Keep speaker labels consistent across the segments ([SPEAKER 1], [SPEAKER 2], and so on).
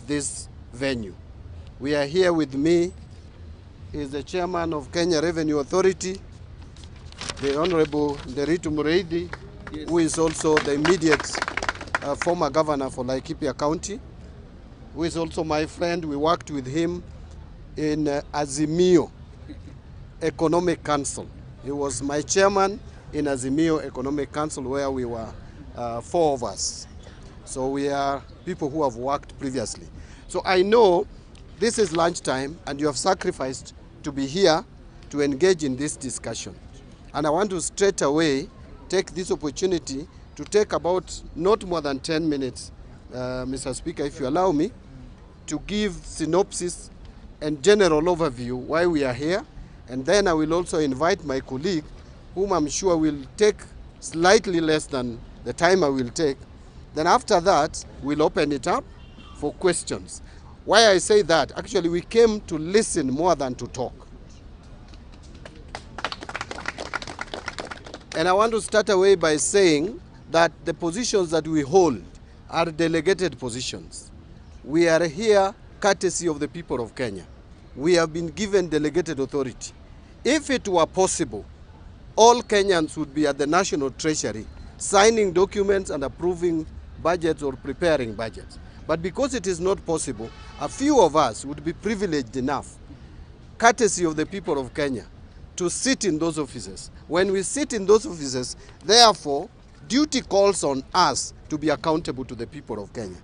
[SPEAKER 1] this venue. We are here with me is the chairman of Kenya Revenue Authority, the Honorable Nderitu Mureithi, yes, who is also the immediate former governor for Laikipia County, who is also my friend. We worked with him in Azimio Economic Council. He was my chairman in Azimio Economic Council, where we were 4 of us. So we are people who have worked previously. So I know this is lunchtime and you have sacrificed to be here to engage in this discussion. And I want to straight away take this opportunity to take about not more than 10 minutes, Mr. Speaker, if you allow me, to give synopsis and general overview why we are here. And then I will also invite my colleague, whom I'm sure will take slightly less than the time I will take. Then after that, we'll open it up for questions. Why I say that, actually we came to listen more than to talk. And I want to start away by saying that the positions that we hold are delegated positions. We are here courtesy of the people of Kenya. We have been given delegated authority. If it were possible, all Kenyans would be at the National Treasury signing documents and approving budgets or preparing budgets. But because it is not possible, a few of us would be privileged enough, courtesy of the people of Kenya, to sit in those offices. When we sit in those offices, therefore, duty calls on us to be accountable to the people of Kenya.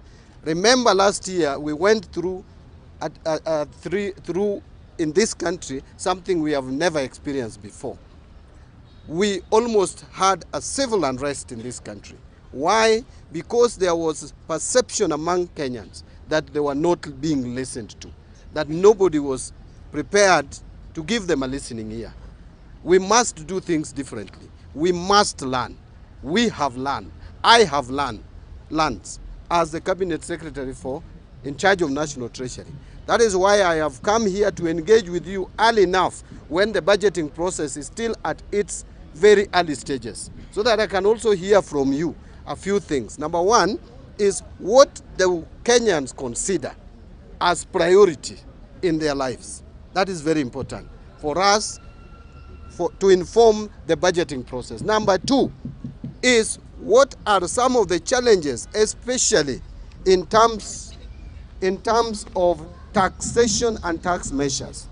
[SPEAKER 1] Remember last year, we went through in this country something we have never experienced before. We almost had a civil unrest in this country. Why? Because there was perception among Kenyans that they were not being listened to, that nobody was prepared to give them a listening ear. We must do things differently. We must learn. We have learned. I have learned as the Cabinet Secretary in charge of National Treasury. That is why I have come here to engage with you early enough when the budgeting process is still at its very early stages, so that I can also hear from you a few things. Number one is what the Kenyans consider as priority in their lives. That is very important for us to inform the budgeting process. Number two is what are some of the challenges, especially in terms of taxation and tax measures.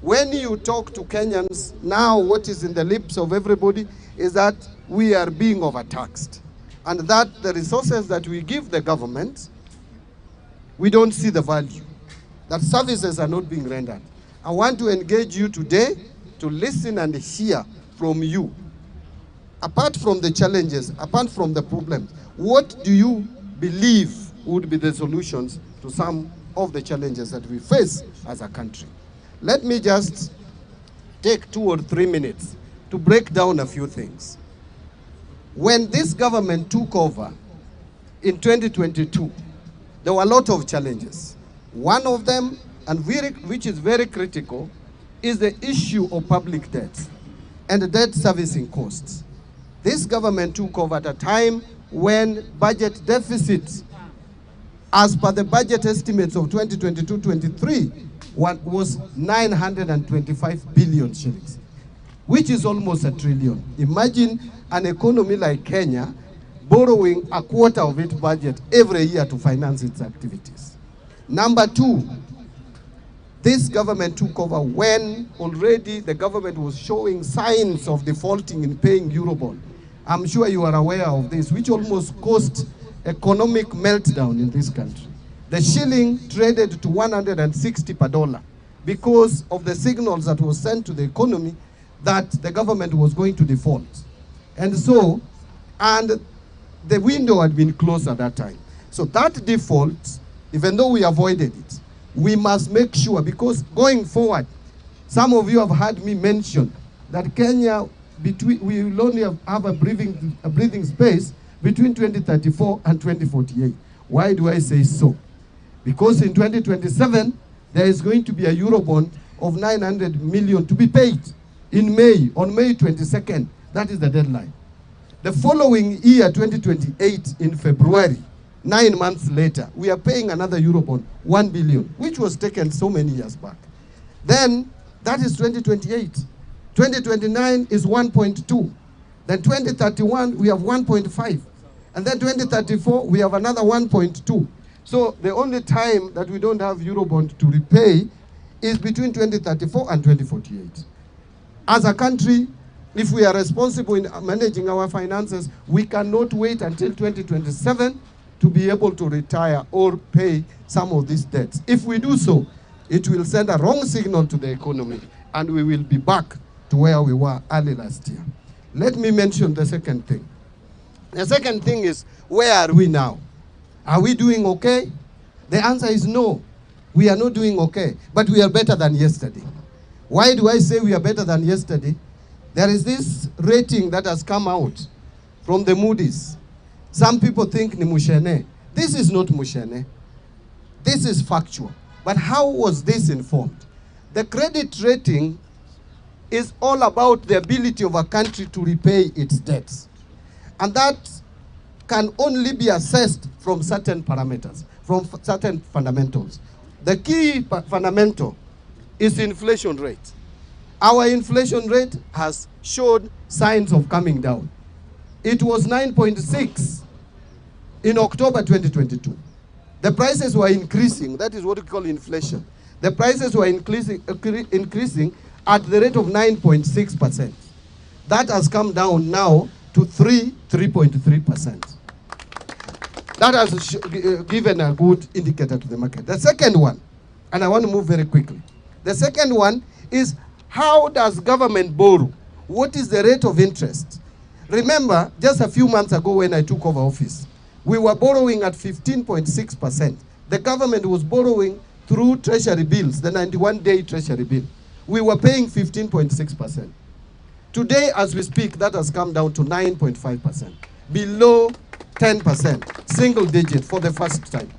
[SPEAKER 1] When you talk to Kenyans now, what is in the lips of everybody is that we are being overtaxed, and that the resources that we give the government, we don't see the value, that services are not being rendered. I want to engage you today to listen and hear from you. Apart from the challenges, apart from the problems, what do you believe would be the solutions to some of the challenges that we face as a country? Let me just take 2 or 3 minutes to break down a few things. When this government took over in 2022, there were a lot of challenges. One of them, and which is very critical, is the issue of public debt and the debt servicing costs. This government took over at a time when budget deficits, as per the budget estimates of 2022-23, was 925 billion shillings, which is almost $1 trillion. Imagine an economy like Kenya borrowing a quarter of its budget every year to finance its activities. Number two, this government took over when already the government was showing signs of defaulting in paying Eurobond. I'm sure you are aware of this, which almost caused economic meltdown in this country. The shilling traded to 160 per dollar because of the signals that was sent to the economy that the government was going to default. And the window had been closed at that time. So that default, even though we avoided it, we must make sure, because going forward, some of you have heard me mention that Kenya, we will only have a breathing space between 2034 and 2048. Why do I say so? Because in 2027, there is going to be a Eurobond of 900 million to be paid in May, on May 22nd. That is the deadline. The following year, 2028, in February, 9 months later, we are paying another Eurobond, 1 billion, which was taken so many years back. Then, that is 2028. 2029 is 1.2. Then 2031, we have 1.5. And then 2034, we have another 1.2. So the only time that we don't have Eurobond to repay is between 2034 and 2048. As a country, if we are responsible in managing our finances, we cannot wait until 2027 to be able to retire or pay some of these debts. If we do so, it will send a wrong signal to the economy, and we will be back to where we were early last year. Let me mention the second thing. The second thing is, where are we now? Are we doing okay? The answer is no. We are not doing okay, but we are better than yesterday. Why do I say we are better than yesterday? There is this rating that has come out from the Moody's. Some people think ni mushene. This is not mushene. This is factual. But how was this informed? The credit rating is all about the ability of a country to repay its debts. And that can only be assessed from certain parameters, from certain fundamentals. The key fundamental is inflation rate. Our inflation rate has showed signs of coming down. It was 9.6 in October 2022. The prices were increasing. That is what we call inflation. The prices were increasing at the rate of 9.6%. That has come down now to 3.3%. That has given a good indicator to the market. The second one, and I want to move very quickly. The second one is, how does government borrow? What is the rate of interest? Remember, just a few months ago when I took over office, we were borrowing at 15.6%. The government was borrowing through treasury bills, the 91-day treasury bill. We were paying 15.6%. Today, as we speak, that has come down to 9.5%, below 10%, single digit for the first time.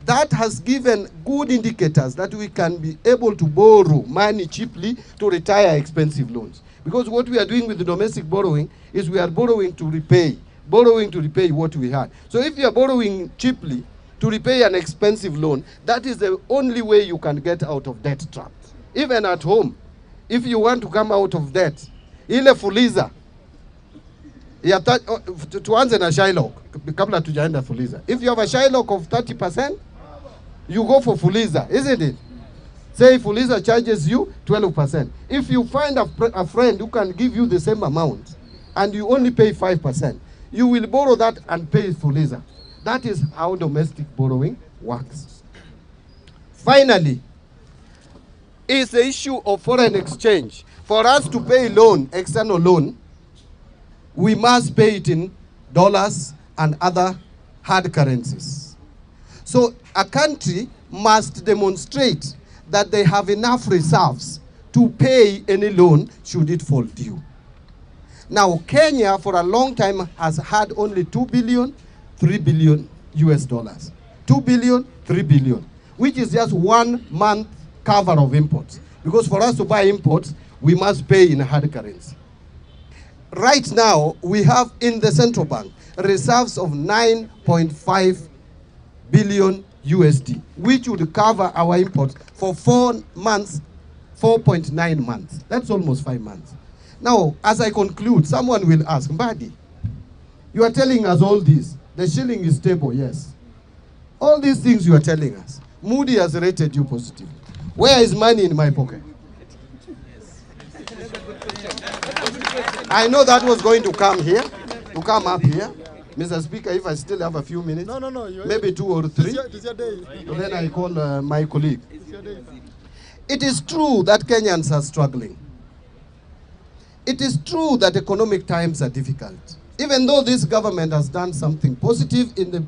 [SPEAKER 1] That has given good indicators that we can be able to borrow money cheaply to retire expensive loans. Because what we are doing with the domestic borrowing is we are borrowing to repay what we had. So if you are borrowing cheaply to repay an expensive loan, that is the only way you can get out of debt trap. Even at home, if you want to come out of debt, ile fuliza, tuanze na Shylock, kabla tujaenda fuliza. If you have a Shylock of 30%, you go for fuliza, isn't it? Say fuliza charges you 12%. If you find a friend who can give you the same amount, and you only pay 5%, you will borrow that and pay fuliza. That is how domestic borrowing works. Finally, is the issue of foreign exchange. For us to pay loan, external loan, we must pay it in dollars and other hard currencies. So a country must demonstrate that they have enough reserves to pay any loan should it fall due. Now, Kenya for a long time has had only 2 billion, 3 billion US dollars. 2 billion, 3 billion, which is just 1 month cover of imports. Because for us to buy imports, we must pay in hard currency. Right now, we have in the central bank reserves of 9.5 billion USD, which would cover our imports for 4 months, 4.9 months. That's almost 5 months. Now, as I conclude, someone will ask, Mbadi, you are telling us all this. The shilling is stable, yes. All these things you are telling us. Moody has rated you positive. Where is money in my pocket? I know that was going to come here, to come up here. Mr. Speaker, if I still have a few minutes, maybe 2 or 3, then I call my colleague. It is true that Kenyans are struggling. It is true that economic times are difficult. Even though this government has done something positive in the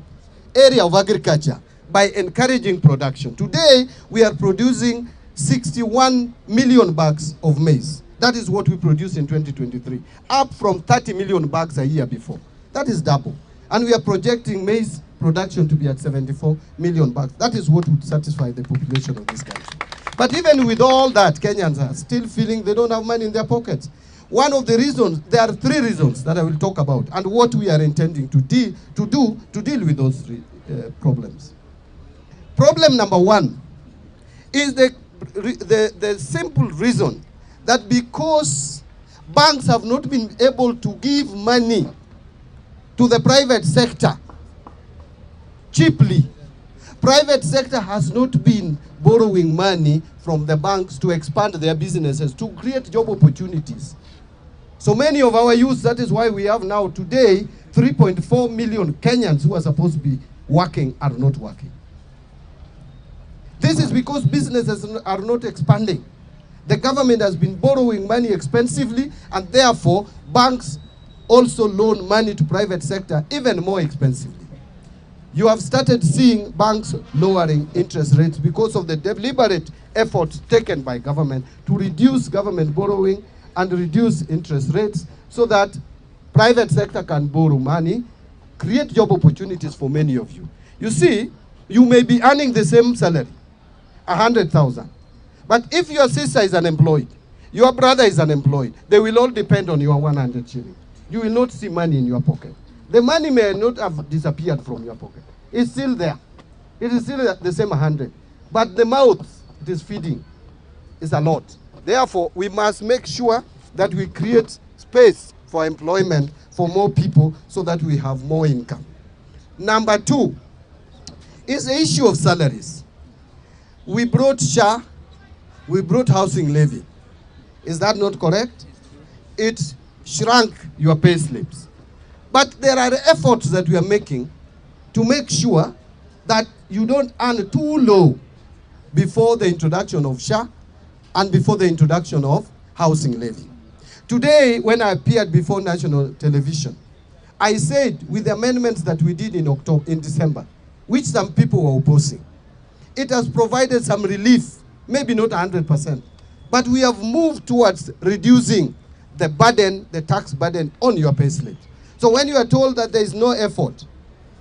[SPEAKER 1] area of agriculture by encouraging production. Today, we are producing 61 million bags of maize. That is what we produced in 2023, up from 30 million bags a year before. That is double. And we are projecting maize production to be at 74 million bags. That is what would satisfy the population of this country. But even with all that, Kenyans are still feeling they don't have money in their pockets. One of the reasons, there are 3 reasons that I will talk about, and what we are intending to deal with those 3 problems. Problem number one is the simple reason that because banks have not been able to give money to the private sector cheaply, private sector has not been borrowing money from the banks to expand their businesses, to create job opportunities. So many of our youth, that is why we have now today 3.4 million Kenyans who are supposed to be working are not working. This is because businesses are not expanding. The government has been borrowing money expensively, and therefore banks also loan money to private sector even more expensively. You have started seeing banks lowering interest rates because of the deliberate efforts taken by government to reduce government borrowing and reduce interest rates so that private sector can borrow money, create job opportunities for many of you. You see, you may be earning the same salary, 100,000. But if your sister is unemployed, your brother is unemployed, they will all depend on your 100 shillings. You will not see money in your pocket. The money may not have disappeared from your pocket. It's still there. It is still the same 100. But the mouth it is feeding is a lot. Therefore, we must make sure that we create space for employment for more people so that we have more income. Number two is the issue of salaries. We brought SHA, we brought housing levy. Is that not correct? It shrunk your pay slips. But there are efforts that we are making to make sure that you don't earn too low before the introduction of SHA and before the introduction of housing levy. Today, when I appeared before national television, I said with the amendments that we did in December, which some people were opposing, it has provided some relief, maybe not 100%, but we have moved towards reducing the burden, the tax burden on your pay slip. So when you are told that there is no effort,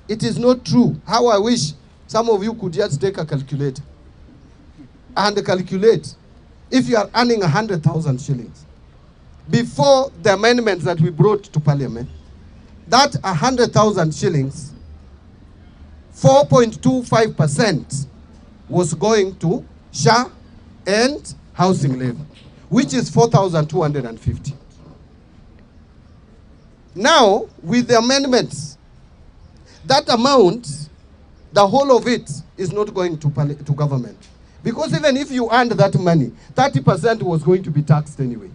[SPEAKER 1] it is not true. How I wish some of you could just take a calculator and calculate if you are earning 100,000 shillings. Before the amendments that we brought to Parliament, that 100,000 shillings, 4.25% was going to SHA and housing levy, which is 4,250. Now, with the amendments, that amount, the whole of it is not going to government. Because even if you earned that money, 30% was going to be taxed anyway.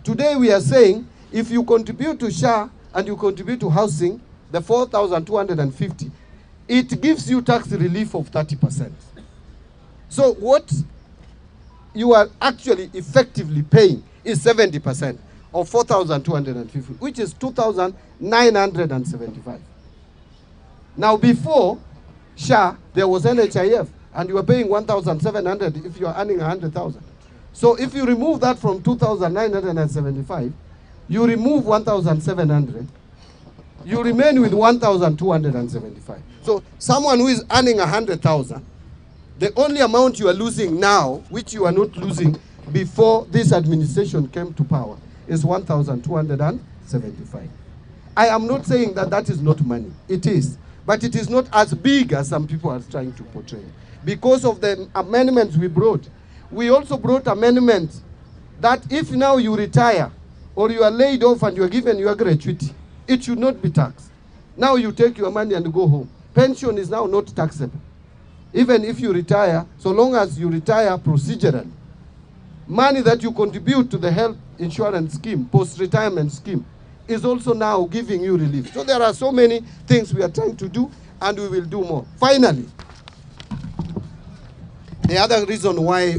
[SPEAKER 1] Today we are saying, if you contribute to SHA and you contribute to housing, the 4,250, it gives you tax relief of 30%. So what you are actually effectively paying is 70% of 4,250, which is 2,975. Now before SHA, there was NHIF, and you were paying 1,700 if you are earning 100,000. So if you remove that from 2,975, you remove 1,700, you remain with 1,275. So someone who is earning 100,000, the only amount you are losing now, which you are not losing before this administration came to power, is 1,275. I am not saying that that is not money. It is. But it is not as big as some people are trying to portray. Because of the amendments we brought, we also brought amendments that if now you retire or you are laid off and you are given your gratuity, it should not be taxed. Now you take your money and go home. Pension is now not taxable. Even if you retire, so long as you retire procedurally, money that you contribute to the health insurance scheme, post-retirement scheme, is also now giving you relief. So there are so many things we are trying to do, and we will do more. Finally, the other reason why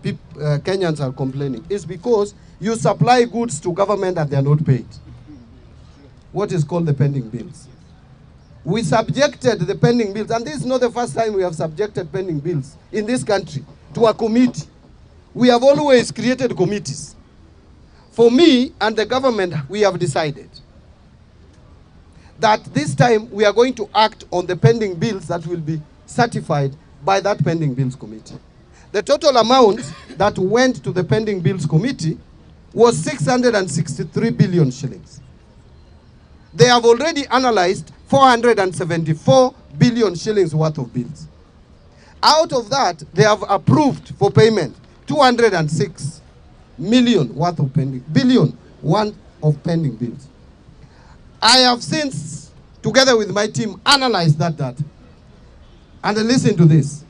[SPEAKER 1] Kenyans are complaining is because you supply goods to government and they are not paid. What is called the pending bills. We subjected the pending bills, and this is not the first time we have subjected pending bills in this country to a committee. We have always created committees. For me and the government, we have decided that this time we are going to act on the pending bills that will be certified by that pending bills committee. The total amount that went to the pending bills committee was 663 billion shillings. They have already analyzed 474 billion shillings worth of bills. Out of that, they have approved for payment 206 million worth of pending bills. I have since, together with my team, analyzed that data. And listen to this.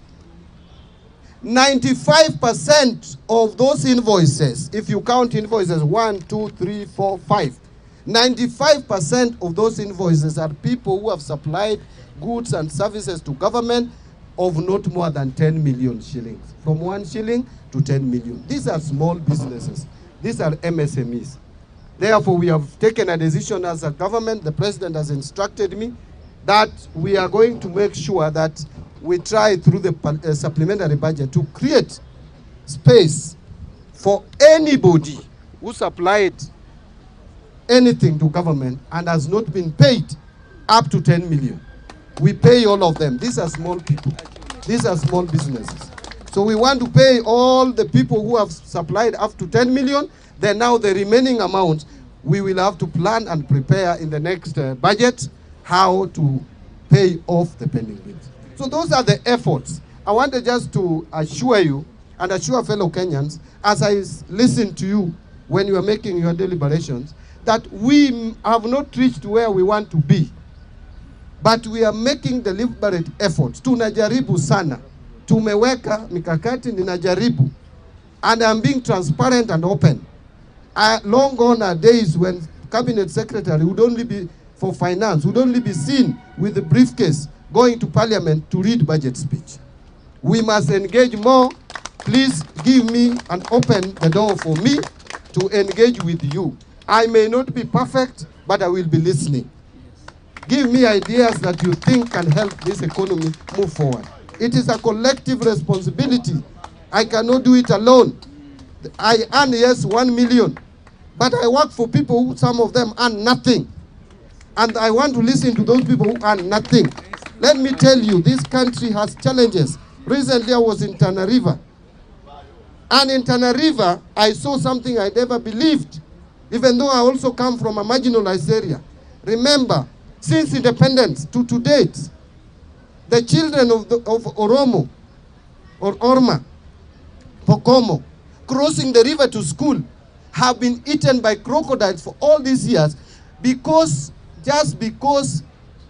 [SPEAKER 1] 95% of those invoices, if you count invoices 1, 2, 3, 4, 5, 95% of those invoices are people who have supplied goods and services to government of not more than 10 million shillings. From 1 shilling to 10 million. These are small businesses. These are MSMEs. Therefore, we have taken a decision as a government. The president has instructed me that we are going to make sure that we try through the supplementary budget to create space for anybody who supplied anything to government and has not been paid up to 10 million. We pay all of them. These are small people. These are small businesses. So we want to pay all the people who have supplied up to 10 million. Then now the remaining amount, we will have to plan and prepare in the next budget how to pay off the pending bills. So those are the efforts. I wanted just to assure you and assure fellow Kenyans, as I listen to you when you are making your deliberations, that we have not reached where we want to be. But we are making deliberate efforts. Tunajaribu sana. Tumeweka mikakati, ninajaribu. And I'm being transparent and open. Long gone are days when cabinet secretary would only be for finance, would only be seen with the briefcase going to parliament to read budget speech. We must engage more. Please give me and open the door for me to engage with you. I may not be perfect, but I will be listening. Give me ideas that you think can help this economy move forward. It is a collective responsibility. I cannot do it alone. I earn, yes, 1 million, but I work for people who, some of them earn nothing. And I want to listen to those people who earn nothing. Let me tell you, this country has challenges. Recently, I was in Tana River. And in Tana River, I saw something I never believed, even though I also come from a marginalized area. Remember, since independence to date, the children of Oromo, or Orma, Pokomo, crossing the river to school, have been eaten by crocodiles for all these years just because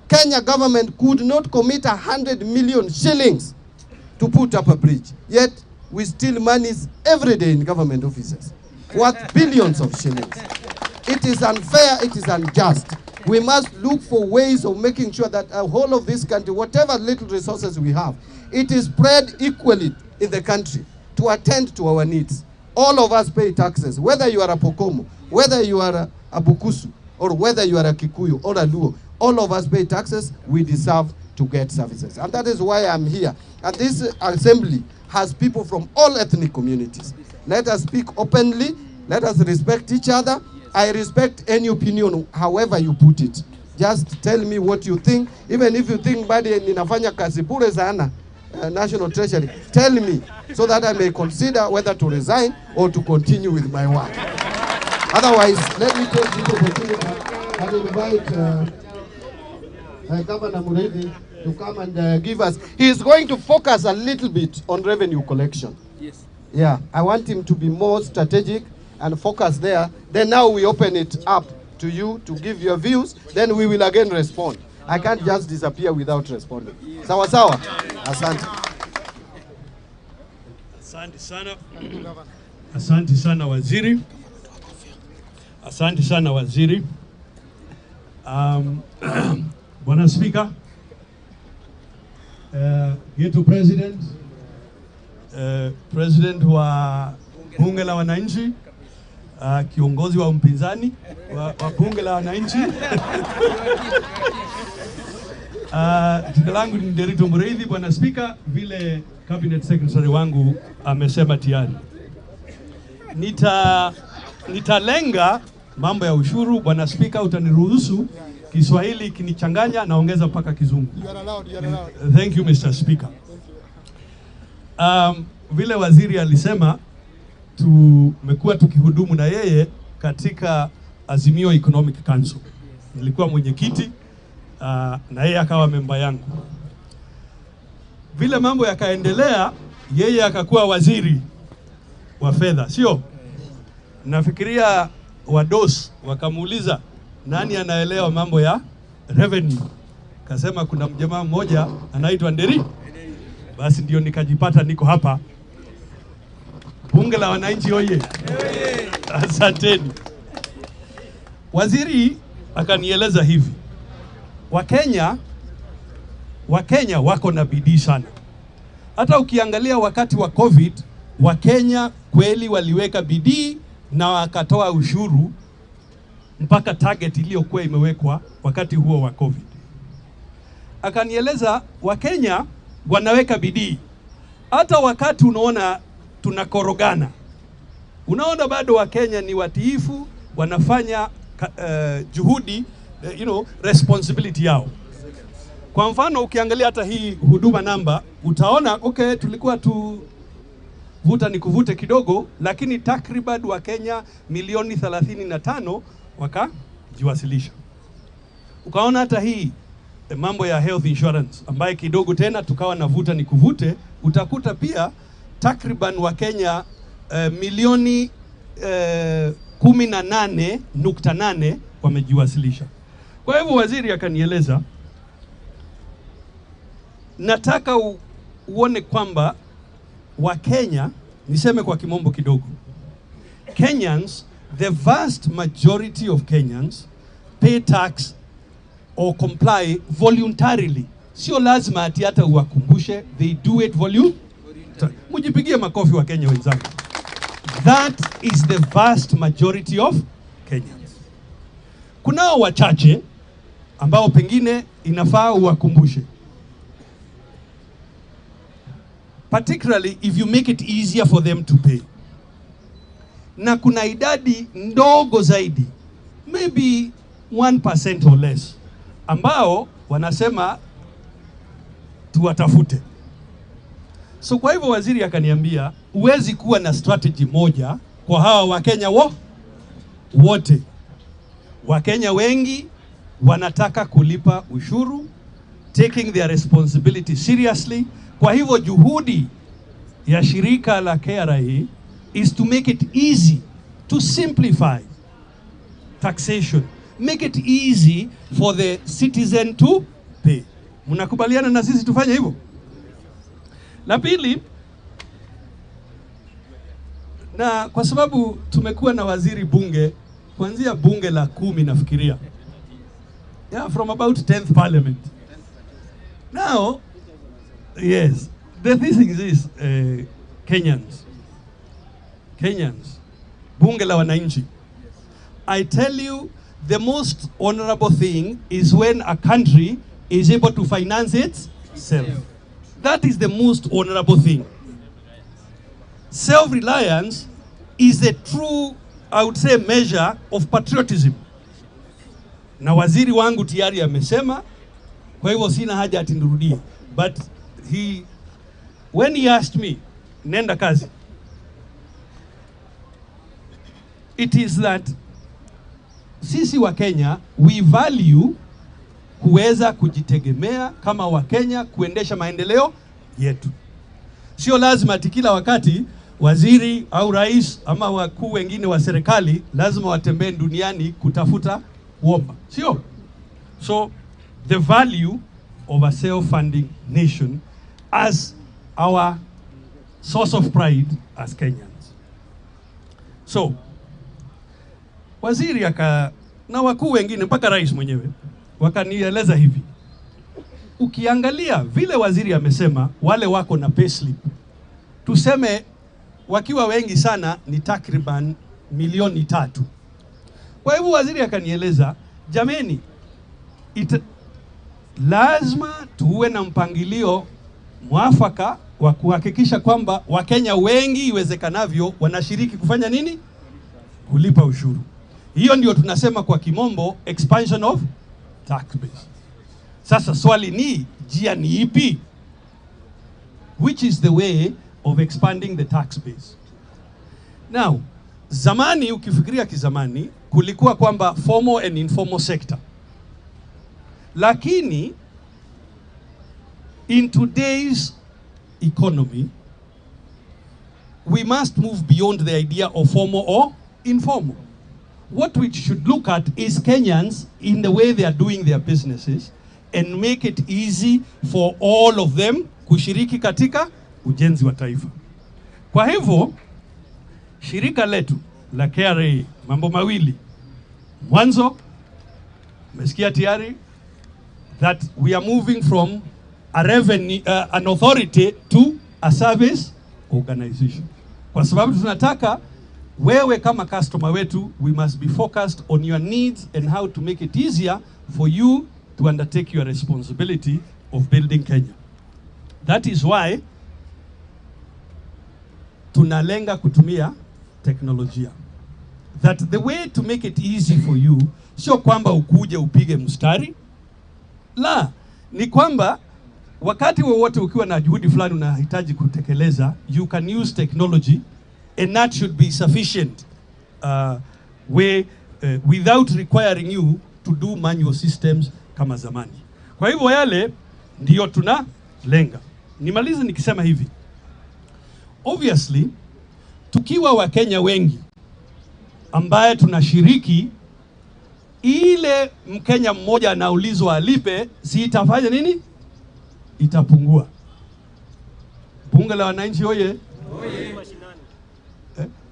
[SPEAKER 1] Kenya government could not commit 100 million shillings to put up a bridge. Yet, we steal monies every day in government offices, worth billions of shillings. It is unfair, it is unjust. We must look for ways of making sure that the whole of this country, whatever little resources we have, it is spread equally in the country to attend to our needs. All of us pay taxes, whether you are a Pokomo, whether you are a Bukusu, or whether you are a Kikuyu or a Luo. All of us pay taxes. We deserve to get services. And that is why I'm here. And this assembly has people from all ethnic communities. Let us speak openly. Let us respect each other. I respect any opinion, however you put it. Just tell me what you think. Even if you think Mbadi ninafanya kazi bure sana, National Treasury, tell me so that I may consider whether to resign or to continue with my work. Otherwise, let me take this opportunity and invite Governor Muredi to come and give us. He is going to focus a little bit on revenue collection. Yes. Yeah, I want him to be more strategic and focus there. Then now we open it up to you to give your views. Then we will again respond. I can't just disappear without responding. Sawa sawa. Asante.
[SPEAKER 2] Asante sana. Asante sana waziri. Asante sana waziri. Bwana Speaker, yetu President, President wa Bunge la Wananchi, kiongozi wa mpinzani wa Bunge la Wananchi. Jina langu ni Nderito Mureithi. Bwana Speaker, vile Cabinet Secretary wangu amesema tayari, nitalenga mambo ya ushuru. Bwana Speaker, utaniruhusu Kiswahili kinichanganya, naongeza mpaka Kizungu. Thank you, Mr. Speaker. Vile waziri alisema, tumekuwa tukihudumu na yeye katika Azimio Economic Council. nilikuwa mwenyekiti na yeye akawa memba yangu. Vile mambo yakaendelea, yeye akakuwa waziri wa fedha, sio? Nafikiria wados wakamuuliza nani anaelewa mambo ya revenue. Kasema kuna mjamaa mmoja anaitwa Nderi. Basi ndio nikajipata niko hapa. Bunge la wananchi oye. Asanteni. Waziri akanieleza hivi. Wakenya wako na bidii sana. Hata ukiangalia wakati wa COVID, Wakenya kweli waliweka bidii na wakatoa ushuru mpaka target iliyokuwa imewekwa wakati huo wa COVID. Akanieleza Wakenya wanaweka bidii. Hata wakati unaona tunakorogana, unaona bado Wakenya ni watiifu, wanafanya juhudi, responsibility yao. Kwa mfano ukiangalia hata hii huduma namba, utaona okay, tulikuwa tu vuta ni kuvute kidogo, lakini takriban Wakenya milioni 35 wakajiwasilisha. Ukaona hata hii mambo ya health insurance ambaye kidogo tena tukawa na vuta ni kuvute, utakuta pia takriban Wakenya milioni 18.8 wamejiwasilisha. Kwa hivyo waziri akanieleza, nataka uone kwamba Wakenya, niseme kwa kimombo kidogo, Kenyans, the vast majority of Kenyans pay tax or comply voluntarily. Sio lazima ati hata uwakumbushe, they do it voluntarily. Mujipigie makofi wa Kenya wenzangu. That is the vast majority of Kenyans. Kunao wachache ambao pengine inafaa uwakumbushe. Particularly if you make it easier for them to pay. Na kuna idadi ndogo zaidi, maybe 1% or less, ambao wanasema tuwatafute. So kwa hivyo waziri akaniambia, huwezi kuwa na strategy moja kwa hawa Wakenya wote. Wakenya wengi wanataka kulipa ushuru, taking their responsibility seriously. Kwa hivyo juhudi ya shirika la KRA is to make it easy, to simplify taxation, make it easy for the citizen to pay. Mnakubaliana na sisi tufanye hivyo? La pili, na kwa sababu tumekuwa na waziri bunge kuanzia bunge la 10 nafikiria, from about 10th parliament. Now, yes, the thing is this, Kenyans, bunge la wananchi, I tell you, the most honorable thing is when a country is able to finance itself. That is the most honorable thing. Self-reliance is a true, I would say, measure of patriotism. Na waziri wangu tayari amesema, kwa hivyo sina haja ati nirudie. But when he asked me, nenda kazi, it is that sisi wa Kenya, we value kuweza kujitegemea kama wa Kenya, kuendesha maendeleo yetu. Sio lazima ati kila wakati waziri au rais ama wakuu wengine wa serikali lazima watembee duniani kutafuta kuomba. Sio? So the value of a self-funding nation as our source of pride as Kenyans. So waziri na wakuu wengine mpaka rais mwenyewe wakanieleza hivi. Ukiangalia vile waziri amesema, wale wako na payslip, tuseme wakiwa wengi sana ni takriban milioni 3. Kwa hivyo waziri akanieleza, jameni, lazima tuwe na mpangilio mwafaka wa kuhakikisha kwamba Wakenya wengi iwezekanavyo wanashiriki kufanya nini? Kulipa ushuru. Hiyo ndio tunasema kwa kimombo expansion of tax base. Sasa swali ni, njia ni ipi? Which is the way of expanding the tax base? Now, zamani ukifikiria kizamani kulikuwa kwamba formal and informal sector. Lakini in today's economy, we must move beyond the idea of formal or informal. What we should look at is Kenyans in the way they are doing their businesses and make it easy for all of them kushiriki katika ujenzi wa taifa. Kwa hivyo, shirika letu la KRA mambo mawili. Mwanzo, umesikia tayari that we are moving from a revenue, an authority to a service organization. Kwa sababu tunataka wewe kama customer wetu, we must be focused on your needs and how to make it easier for you to undertake your responsibility of building Kenya. That is why tunalenga kutumia teknolojia. That the way to make it easy for you, sio kwamba ukuje upige mstari. La, ni kwamba wakati wowote ukiwa na juhudi fulani unahitaji kutekeleza, you can use technology and that should be sufficient without requiring you to do manual systems kama zamani. Kwa hivyo yale ndiyo tunalenga. Nimalize nikisema hivi. Obviously, tukiwa Wakenya wengi ambaye tunashiriki, ile Mkenya mmoja anaulizwa alipe, si itafanya nini? Itapungua. Bunge la wananchi oye.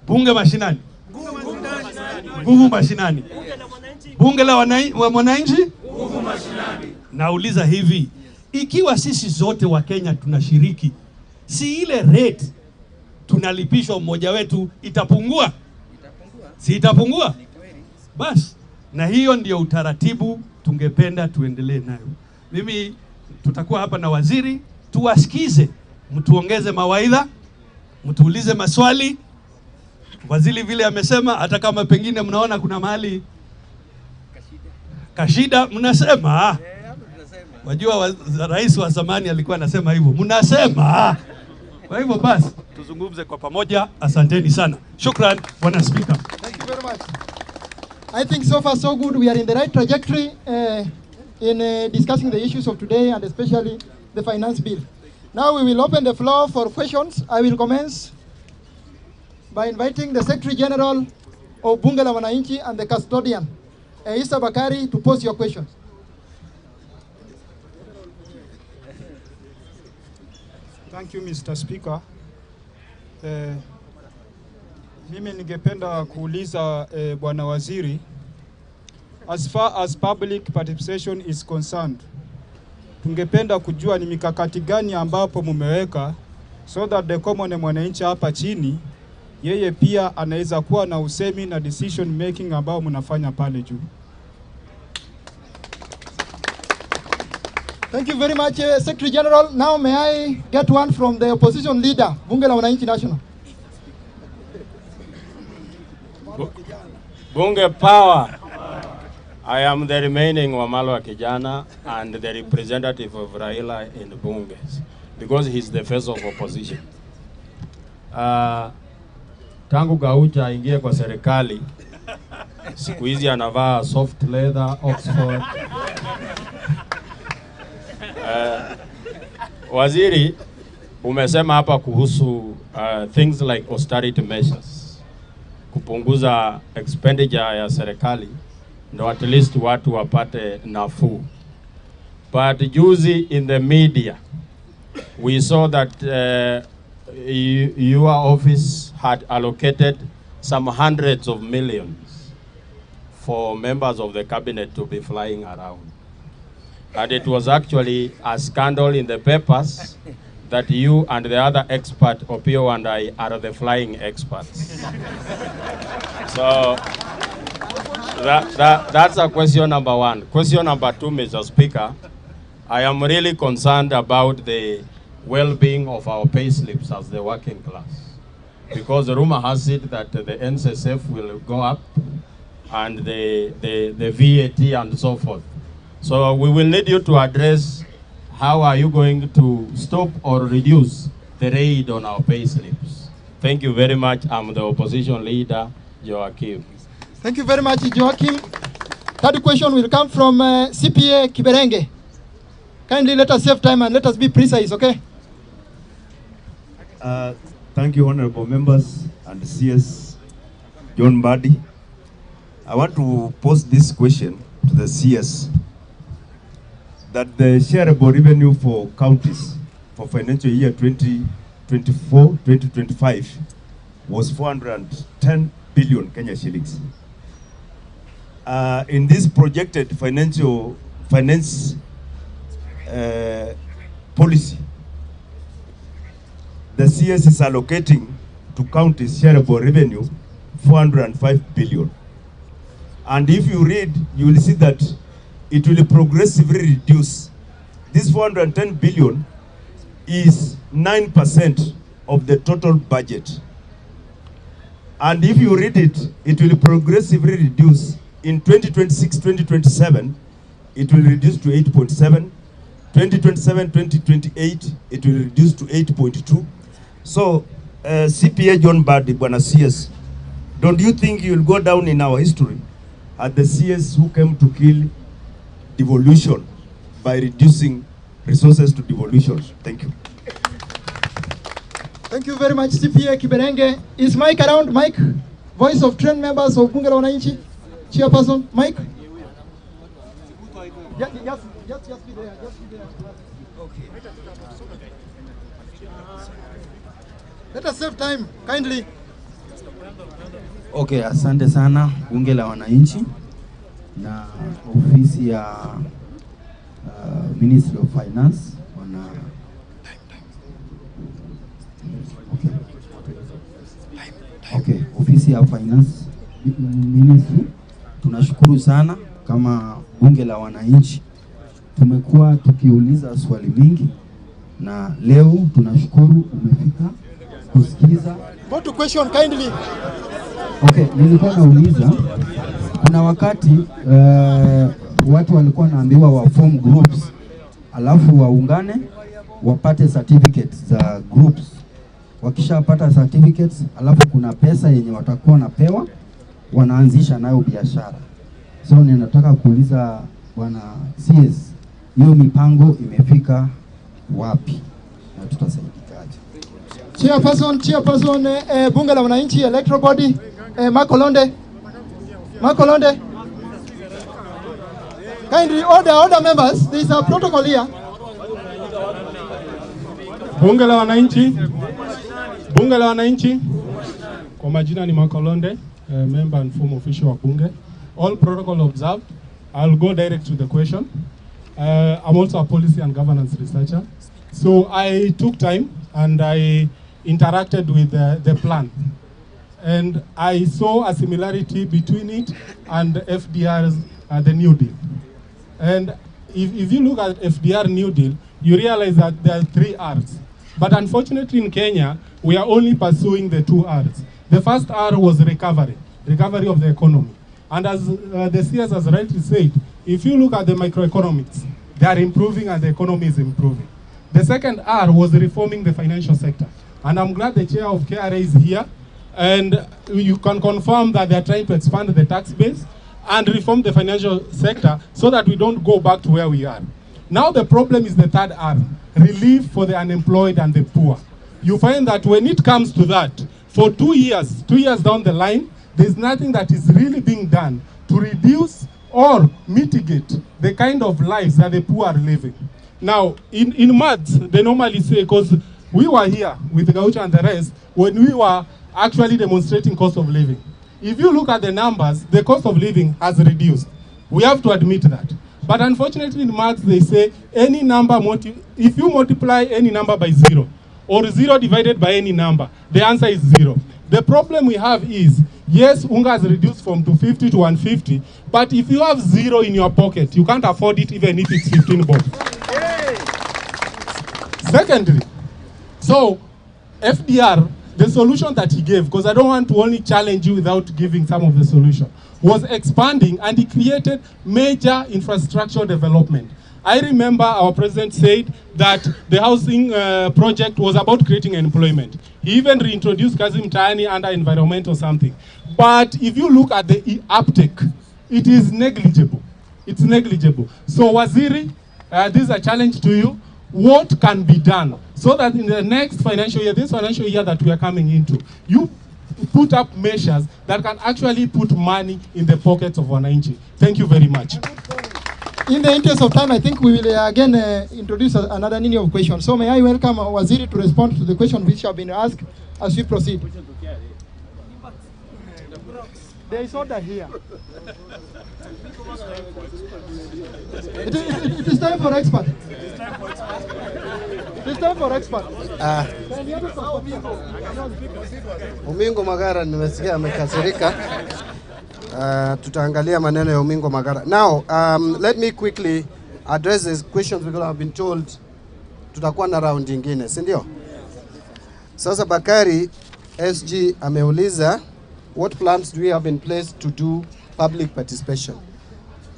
[SPEAKER 2] Bunge mashinani. Nguvu mashinani. Bunge la wananchi. Nguvu mashinani. Nauliza hivi, ikiwa sisi zote wa Kenya tunashiriki, si ile rate tunalipishwa mmoja wetu itapungua? Si itapungua? Bas, na hiyo ndio utaratibu tungependa tuendelee nayo. Mimi tutakuwa hapa na waziri, tuwasikize, mtuongeze mawaidha, mtuulize maswali. Waziri vile amesema, hata kama pengine mnaona kuna mahali kashida, mnasema. Wajua rais wa zamani alikuwa anasema hivyo, mnasema. Kwa hivyo basi, tuzungumze kwa pamoja. Asanteni sana. Shukran, Bwana Speaker.
[SPEAKER 3] Thank you very much. I think so far so good. We are in the right trajectory in discussing the issues of today and especially the finance bill. Now we will open the floor for questions. I will commence by inviting the Secretary General of Bunge la Mwananchi and the custodian, Isa Bakari, to pose your questions.
[SPEAKER 4] Thank you, Mr. Speaker. Mimi ningependa kuuliza Bwana Waziri, as far as public participation is concerned, tungependa kujua ni mikakati gani ambapo mumeweka so that the common mwananchi hapa chini yeye pia anaweza kuwa na usemi na decision making ambao mnafanya pale juu.
[SPEAKER 3] Thank you very much, Secretary General. Now may I get one from the opposition leader, Bunge la Mwananchi National.
[SPEAKER 5] Bunge power. I am the remaining Wamalo Kijana and the representative of Raila in Bunge because he's the face of opposition. Tangu Gaucha ingie kwa serikali, siku hizi anavaa soft leather, Oxford. Waziri, umesema hapa kuhusu things like austerity measures, kupunguza expenditure ya serikali ndo at least watu wapate nafuu. But juzi in the media we saw that your office had allocated some hundreds of millions for members of the cabinet to be flying around. And it was actually a scandal in the papers that you and the other expert, Opio and I, are the flying experts. So that's a question number one. Question number two, Mr. Speaker, I am really concerned about the well-being of our pay slips as the working class. Because the rumor has it that the NSSF will go up and the VAT and so forth. So we will need you to address how are you going to stop or reduce the raid on our pay slips. Thank you very much. I'm the opposition leader, Joachim.
[SPEAKER 3] Thank you very much, Joachim. Third question will come from CPA Kiberenge. Kindly let us save time and let us be precise, okay?
[SPEAKER 6] Thank you, honorable members and CS John Mbadi. I want to pose this question to the CS, that the shareable revenue for counties for financial year 2024-2025 was 410 billion Kenya shillings. In this projected finance policy, the CS is allocating to counties shareable revenue 405 billion. And if you read, you will see that it will progressively reduce. This 410 billion is 9% of the total budget. And if you read it, it will progressively reduce. In 2026-2027, it will reduce to 8.7. 2027-2028, it will reduce to 8.2. So, CPA John Mbadi, Bwana CS, don't you think you will go down in our history as the CS who came to kill devolution by reducing resources to devolution? Thank you.
[SPEAKER 3] Thank you very much, CPA Kiberenge. Is Mike around? Mike, voice of trained members of Bunge la Wananchi, chairperson. Mike? Just be there. Just be there. Okay. Let us save time, kindly.
[SPEAKER 7] Okay, asante sana Bunge la Wananchi na ofisi ya Ministry of Finance wana Okay, ofisi ya Finance Ministry, tunashukuru sana kama Bunge la Wananchi. Tumekuwa tukiuliza swali mingi na leo tunashukuru umefika kusikiza.
[SPEAKER 3] Go to question kindly.
[SPEAKER 7] Okay, nilikuwa nauliza kuna wakati watu walikuwa naambiwa wa form groups alafu waungane wapate certificates za groups. Wakishapata certificates alafu kuna pesa yenye watakuwa napewa wanaanzisha nayo biashara. So ninataka kuuliza bwana CS, hiyo mipango imefika wapi na tutasaidikaje?
[SPEAKER 3] Chairperson, Bunge la Wananchi electoral body, Makolonde. Kindly order members, there is a protocol here.
[SPEAKER 8] Bunge la Wananchi, kwa majina ni Makolonde, member and former official wa Bunge. All protocol observed. I'll go direct to the question. I'm also a policy and governance researcher. So I took time and I interacted with the plan. And I saw a similarity between it and FDR's the New Deal. And if you look at FDR New Deal, you realize that there are 3 R's. But unfortunately in Kenya, we are only pursuing the 2 R's. The first R was recovery of the economy. And as the CS has rightly said, if you look at the microeconomics, they are improving and the economy is improving. The second R was reforming the financial sector. And I'm glad the chair of KRA is here. And you can confirm that they are trying to expand the tax base and reform the financial sector so that we don't go back to where we are. Now the problem is the third R, relief for the unemployed and the poor. You find that when it comes to that, for 2 years down the line, there's nothing that is really being done to reduce or mitigate the kind of lives that the poor are living. Now, in maths, they normally say, because we were here with Gaucho and the rest, when we were actually demonstrating cost of living. If you look at the numbers, the cost of living has reduced. We have to admit that. But unfortunately in maths, they say any number, if you multiply any number by 0, or 0 divided by any number, the answer is 0. The problem we have is, yes, unga has reduced from 250 to 150, but if you have 0 in your pocket, you can't afford it even if it's 15 bob. Secondly, so FDR, the solution that he gave, because I don't want to only challenge you without giving some of the solution, was expanding, and he created major infrastructure development. I remember our president said that the housing project was about creating employment. He even reintroduced Kazi Mtaani under environment or something. But if you look at the uptake, it is negligible. It's negligible. So Waziri, this is a challenge to you. What can be done so that in the next financial year, this financial year that we are coming into, you put up measures that can actually put money in the pockets of Mwananchi? Thank you very much.
[SPEAKER 3] In the interest of time, I think we will again introduce another linear of questions. So may I welcome Waziri to respond to the question which have been asked as we proceed. There is order here. It is time for expert. It is time for expert.
[SPEAKER 1] Umingo Magara nimesikia amekasirika. Tutaangalia maneno ya Umingo Magara. Now, let me quickly address these questions because I've been told tutakuwa na round nyingine, si ndio? Sasa Bakari SG ameuliza, what plans do we have in place to do public participation?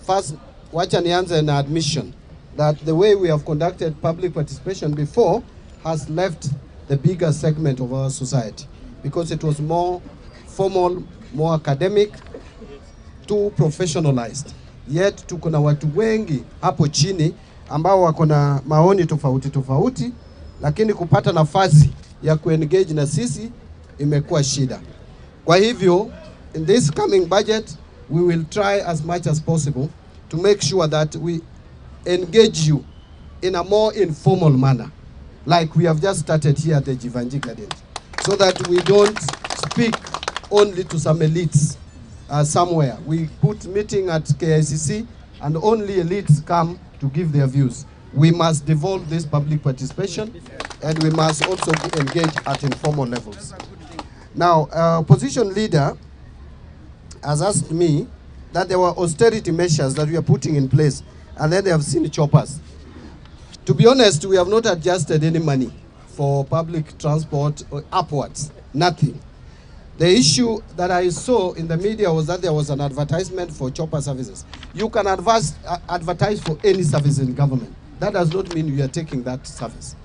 [SPEAKER 1] First, wacha nianze na admission that the way we have conducted public participation before has left the bigger segment of our society because it was more formal, more academic, too professionalized. Yet tuko na watu wengi hapo chini ambao wako na maoni tofauti tofauti, lakini kupata nafasi ya kuengage na sisi imekuwa shida. Kwa hivyo, in this coming budget, we will try as much as possible to make sure that we engage you in a more informal manner, like we have just started here at the Jivanji Garden, so that we don't speak only to some elites somewhere. We put meeting at KICC and only elites come to give their views. We must devolve this public participation and we must also engage at informal levels. Now, opposition leader has asked me that there were austerity measures that we are putting in place and then they have seen choppers. To be honest, we have not adjusted any money for public transport or upwards, nothing. The issue that I saw in the media was that there was an advertisement for chopper services. You can advertise for any service in government. That does not mean you are taking that service.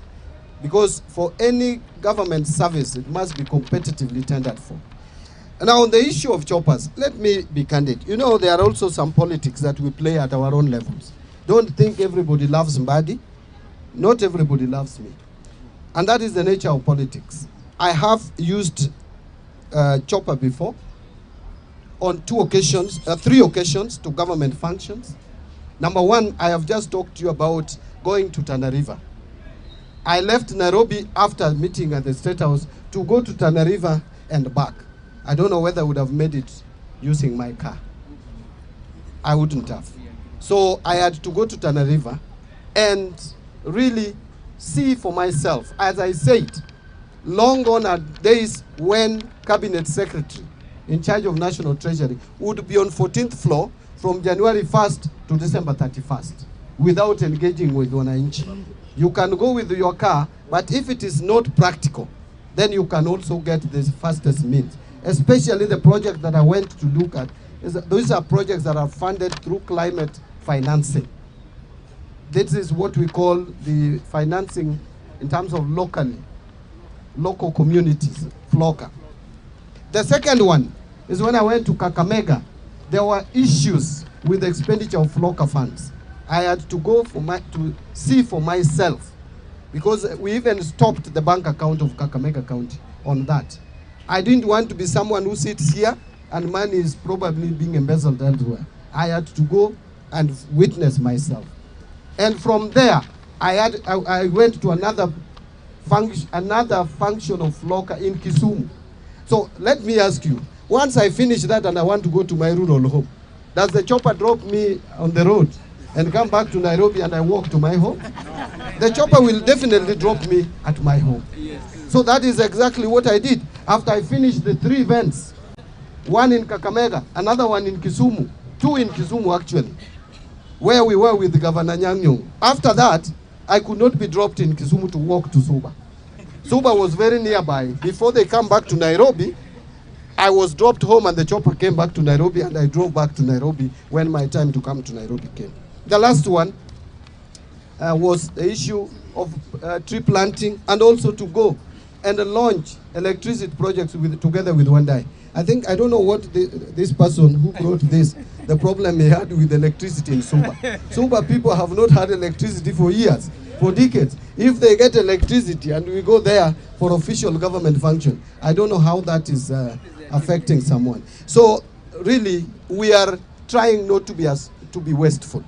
[SPEAKER 1] Because for any government service, it must be competitively tendered for. Now, on the issue of choppers, let me be candid. You know, there are also some politics that we play at our own levels. Don't think everybody loves Mbadi. Not everybody loves me. And that is the nature of politics. I have used chopper before on three occasions to government functions. Number one, I have just talked to you about going to Tana River. I left Nairobi after meeting at the State House to go to Tana River and back. I don't know whether I would have made it using my car. I wouldn't have. So I had to go to Tana River and really see for myself. As I said, long gone are days when Cabinet Secretary in charge of National Treasury would be on 14th floor from January 1st to December 31st without engaging with Mwananchi. You can go with your car, but if it is not practical, then you can also get the fastest means. Especially the project that I went to look at, those are projects that are funded through climate financing. This is what we call the financing in terms of local communities, FLOCA. The second one is when I went to Kakamega, there were issues with the expenditure of FLOCA funds. I had to go to see for myself because we even stopped the bank account of Kakamega County on that. I didn't want to be someone who sits here and money is probably being embezzled elsewhere. I had to go and witness myself. And from there, I went to another function of FLOCA in Kisumu. So let me ask you, once I finish that and I want to go to my rural home, does the chopper drop me on the road and come back to Nairobi and I walk to my home? The chopper will definitely drop me at my home. So that is exactly what I did. After I finished the 3 events, one in Kakamega, another one in Kisumu, 2 in Kisumu actually, where we were with Governor Nyang'nyong. After that, I could not be dropped in Kisumu to walk to Suba. Suba was very nearby. Before they come back to Nairobi, I was dropped home and the chopper came back to Nairobi and I drove back to Nairobi when my time to come to Nairobi came. The last one was the issue of tree planting and also to go and launch electricity projects together with Wandai. I think, I don't know what this person who brought this, the problem he had with electricity in Sumba. Sumba people have not had electricity for years, for decades. If they get electricity and we go there for official government function, I don't know how that is affecting someone. So really, we are trying not to be wasteful.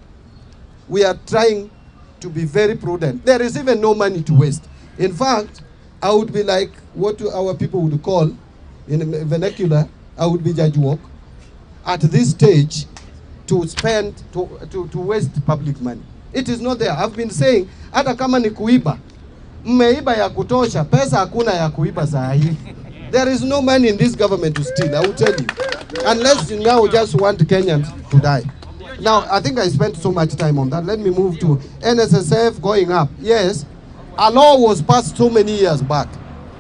[SPEAKER 1] We are trying to be very prudent. There is even no money to waste. In fact, I would be like what our people would call, in vernacular, I would be judge walk at this stage to spend, to waste public money. It is not there. I've been saying, hata kama ni kuiba, mmeiba ya kutosha, pesa hakuna ya kuiba saa hii. There is no money in this government to steal, I will tell you. Unless you now just want Kenyans to die. Now, I think I spent so much time on that. Let me move to NSSF going up. Yes, a law was passed so many years back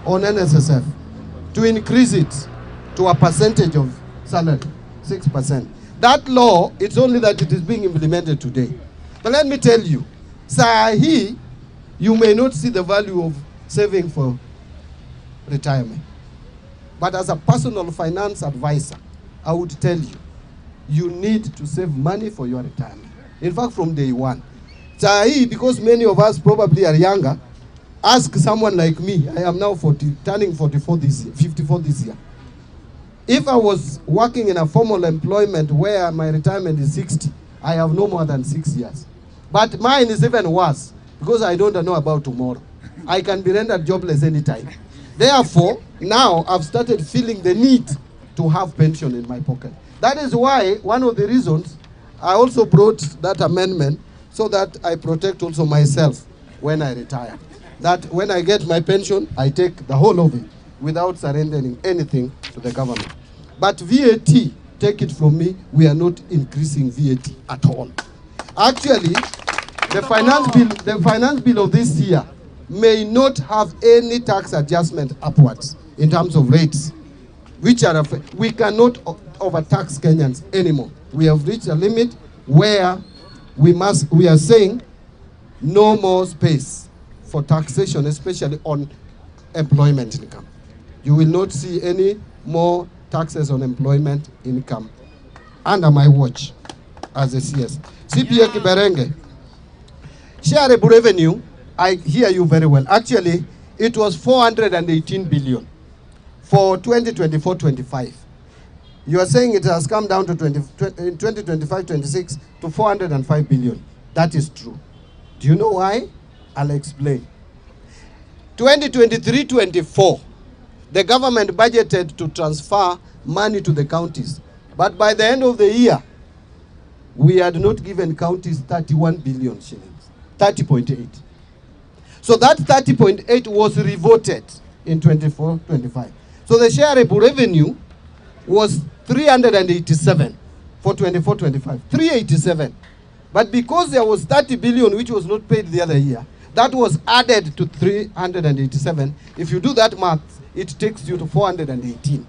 [SPEAKER 1] on NSSF to increase it to a percentage of salary, 6%. That law, it's only that it is being implemented today. But let me tell you, Sahi, you may not see the value of saving for retirement. But as a personal finance advisor, I would tell you, you need to save money for your retirement. In fact, from day one. Sahi, because many of us probably are younger, ask someone like me. I am now turning 44 this year, 54 this year. If I was working in a formal employment where my retirement is 60, I have no more than 6 years. But mine is even worse because I don't know about tomorrow. I can be rendered jobless anytime. Therefore, now I've started feeling the need to have pension in my pocket. That is why one of the reasons I also brought that amendment so that I protect also myself when I retire. That when I get my pension, I take the whole of it without surrendering anything to the government. But VAT, take it from me, we are not increasing VAT at all. Actually, the finance bill of this year may not have any tax adjustment upwards in terms of rates, which are, we cannot overtax Kenyans anymore. We have reached a limit where we are saying no more space for taxation, especially on employment income. You will not see any more taxes on employment income under my watch as a CS. CPA Kiberenge, shareable revenue, I hear you very well. Actually, it was 418 billion for 2024-25. You are saying it has come down to 2025-26 to 405 billion. That is true. Do you know why? I'll explain. 2023-24, the government budgeted to transfer money to the counties. But by the end of the year, we had not given counties 31 billion shillings, 30.8. So that 30.8 was revoted in 24-25. So the shareable revenue was 387 for 24-25, 387. But because there was 30 billion which was not paid the other year, that was added to 387. If you do that math, it takes you to 418.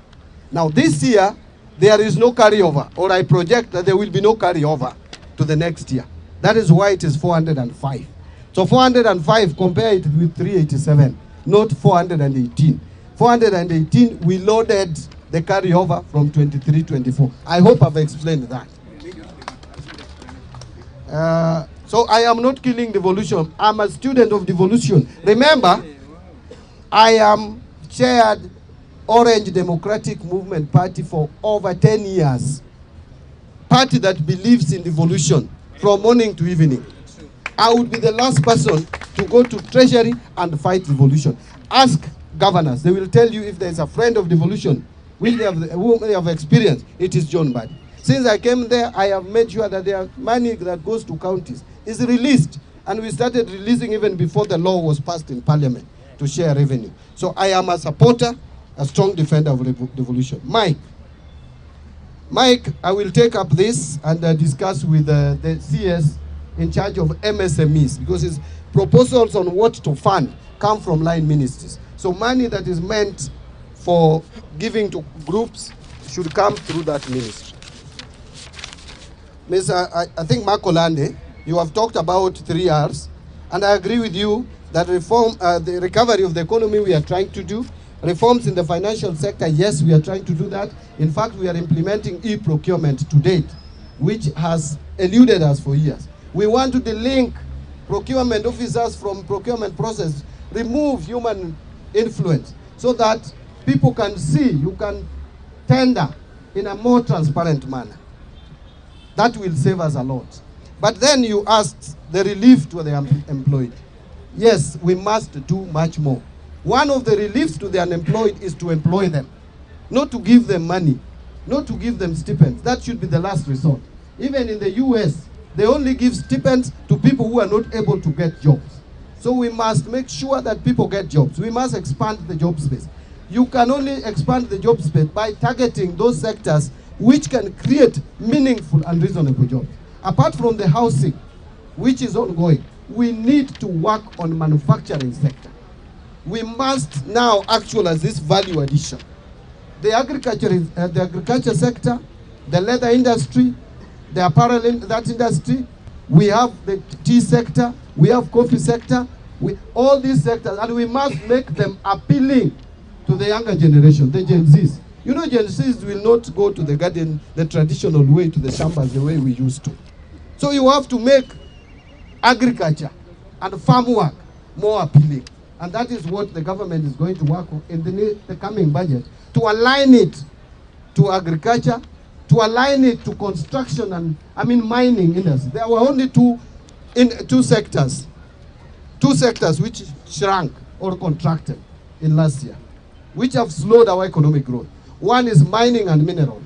[SPEAKER 1] Now this year, there is no carryover, or I project that there will be no carryover to the next year. That is why it is 405. So 405, compare it with 387, not 418. 418, we loaded the carryover from 23-24. I hope I've explained that. So I am not killing devolution. I'm a student of devolution. Remember, I am chaired Orange Democratic Movement Party for over 10 years. Party that believes in devolution from morning to evening. I would be the last person to go to Treasury and fight devolution. Ask governors. They will tell you if there is a friend of devolution whom they have experienced. It is John Mbadi. Since I came there, I have made sure that their money that goes to counties is released. And we started releasing even before the law was passed in Parliament to share revenue. So I am a supporter, a strong defender of devolution. Mike, I will take up this and discuss with the CS in charge of MSMEs, because his proposals on what to fund come from line ministries. So money that is meant for giving to groups should come through that ministry. I think Makolande, you have talked about 3 Rs, and I agree with you that reform, the recovery of the economy we are trying to do, Reforms in the financial sector, yes, we are trying to do that. In fact, we are implementing e-procurement to date, which has eluded us for years. We want to delink procurement officers from procurement process, remove human influence so that people can see, you can tender in a more transparent manner. That will save us a lot. But then you asked the relief to the employed. Yes, we must do much more. One of the reliefs to the unemployed is to employ them, not to give them money, not to give them stipends. That should be the last resort. Even in the US, they only give stipends to people who are not able to get jobs. So we must make sure that people get jobs. We must expand the job space. You can only expand the job space by targeting those sectors which can create meaningful and reasonable jobs. Apart from the housing, which is ongoing, we need to work on manufacturing sector. We must now actualize this value addition. The agriculture sector, the leather industry, the apparel that industry, we have the tea sector, we have coffee sector, all these sectors, and we must make them appealing to the younger generation, the Gen Zs. You know, Gen Zs will not go to the garden the traditional way, to the shambas the way we used to. So you have to make agriculture and farm work more appealing. And that is what the government is going to work on in the coming budget, to align it to agriculture, to align it to construction and, mining industry. There were only two sectors which shrank or contracted in last year, which have slowed our economic growth. One is mining and minerals.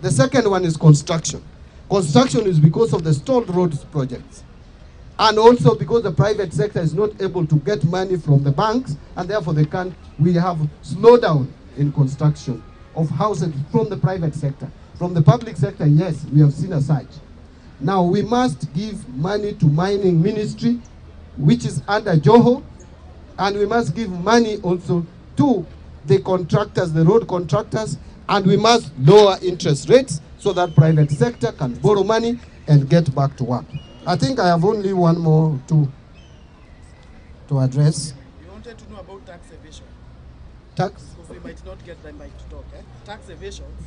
[SPEAKER 1] The second one is construction. Construction is because of the stalled roads projects. And also because the private sector is not able to get money from the banks, and therefore we have slowdown in construction of houses from the private sector. From the public sector, yes, we have seen a surge. Now we must give money to mining ministry, which is under Joho, and we must give money also to the contractors, the road contractors, and we must lower interest rates so that private sector can borrow money and get back to work. I think I have only one more to address.
[SPEAKER 9] You wanted to know about tax evasion.
[SPEAKER 1] Tax?
[SPEAKER 9] Because we might not get the mic to talk. Tax evasions,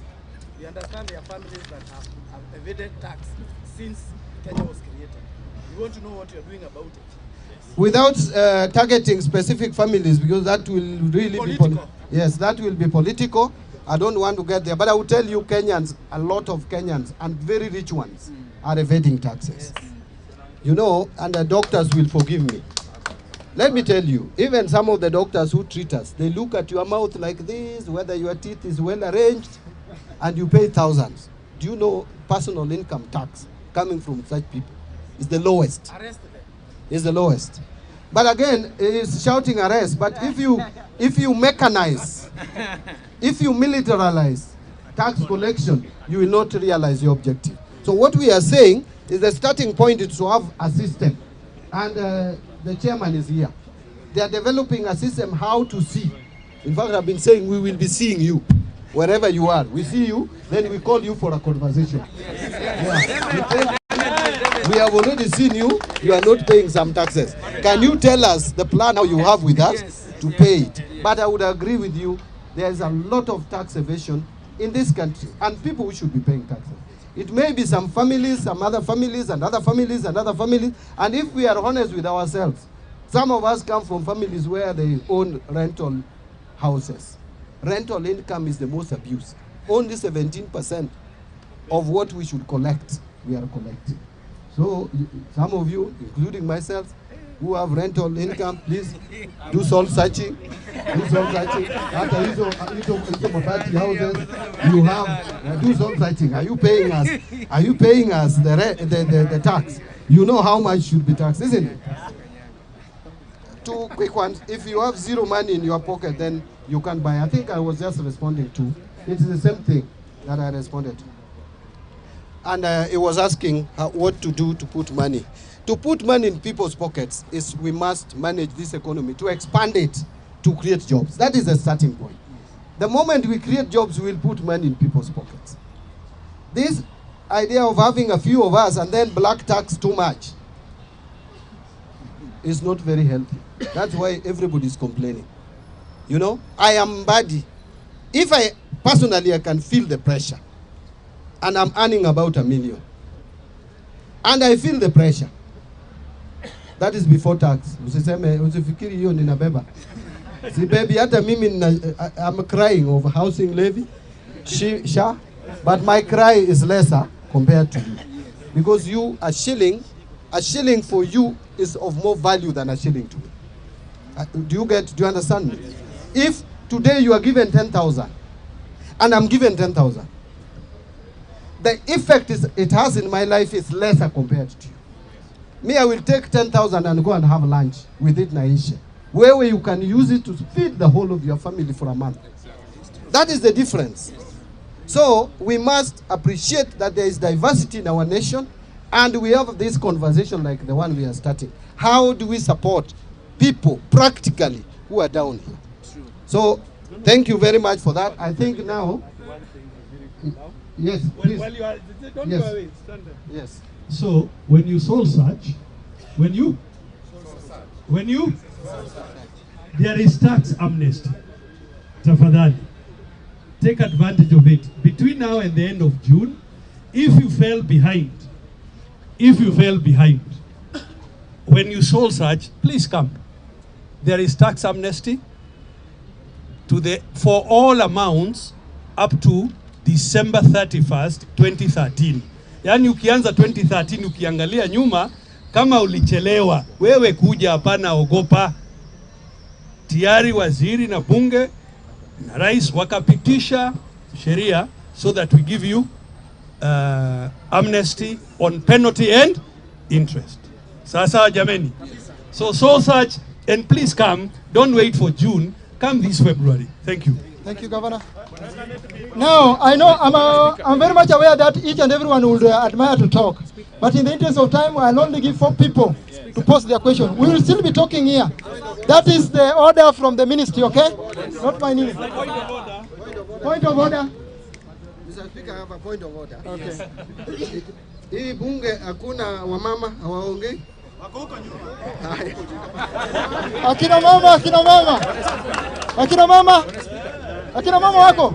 [SPEAKER 9] we understand there are families that have evaded tax since Kenya was created. We want to know what you're doing about it.
[SPEAKER 1] Without targeting specific families, because that will really
[SPEAKER 9] political.
[SPEAKER 1] Yes, that will be political. I don't want to get there, but I will tell you Kenyans, a lot of Kenyans, and very rich ones, are evading taxes. Yes. You know, and the doctors will forgive me. Let me tell you, even some of the doctors who treat us, they look at your mouth like this, whether your teeth is well arranged, and you pay thousands. Do you know personal income tax coming from such people is the lowest?
[SPEAKER 9] Arrest them.
[SPEAKER 1] Is the lowest. But again, it is shouting arrest. But if you mechanize, if you militarize tax collection, you will not realize your objective. So what we are saying is the starting point is to have a system. And the chairman is here. They are developing a system how to see. In fact, I've been saying we will be seeing you wherever you are. We see you, then we call you for a conversation. Yeah. We have already seen you. You are not paying some taxes. Can you tell us the plan how you have with us to pay it? But I would agree with you. There is a lot of tax evasion in this country, and people who should be paying taxes. It may be some families, some other families, and other families, and other families. And if we are honest with ourselves, some of us come from families where they own rental houses. Rental income is the most abused. Only 17% of what we should collect, we are collecting. So some of you, including myself, who have rental income, please do soul searching. Do soul searching. After hizo mabati houses, you have do soul searching. Are you paying us? Are you paying us the tax? You know how much should be taxed, isn't it? Two quick ones. If you have zero money in your pocket, then you can't buy. I think I was just responding to. It's the same thing that I responded to. And it was asking what to do to put money. To put money in people's pockets is we must manage this economy, to expand it, to create jobs. That is the starting point. The moment we create jobs, we will put money in people's pockets. This idea of having a few of us and then black tax too much is not very healthy. That's why everybody is complaining. You know, I am Mbadi. If I personally, I can feel the pressure, and I'm earning about $1 million, and I feel the pressure. That is before tax. Usiseme, usifikiri hiyo ninabeba. Si baby, hata mimi I'm crying over housing levy, but my cry is lesser compared to you, because you a shilling for you is of more value than a shilling to me. Do you understand me? If today you are given 10,000 and I'm given 10,000, the effect it has in my life is lesser compared to you. Me, I will take 10,000 and go and have lunch with it, Naisha. Where you can use it to feed the whole of your family for a month. That is the difference. So we must appreciate that there is diversity in our nation, and we have this conversation like the one we are starting. How do we support people practically who are down here? So thank you very much for that. I think now, yes, please.
[SPEAKER 2] Don't
[SPEAKER 1] Yes.
[SPEAKER 2] go away. Stand there.
[SPEAKER 1] Yes.
[SPEAKER 2] So when you soul search, there is tax amnesty. Tafadhali, take advantage of it. Between now and the end of June, if you fell behind, when you soul search, please come. There is tax amnesty for all amounts up to December 31st, 2013. Yani ukianza 2013 ukiangalia nyuma, kama ulichelewa, wewe kuja hapana, ogopa. Tayari waziri na bunge na rais wakapitisha sheria so that we give you amnesty on penalty and interest. Sasa jameni. So soul search, and please come. Don't wait for June. Come this February. Thank you.
[SPEAKER 3] Thank you, Governor. Now, I know I'm very much aware that each and everyone would admire to talk. But in the interest of time, I'll only give 4 people to pose their question. We will still be talking here. That is the order from the ministry, okay? Not my name. Point of order.
[SPEAKER 1] Mr. Speaker, I have a point of order.
[SPEAKER 3] Okay.
[SPEAKER 1] Hii bunge hakuna wamama hawaongei.
[SPEAKER 3] Akina mama wako.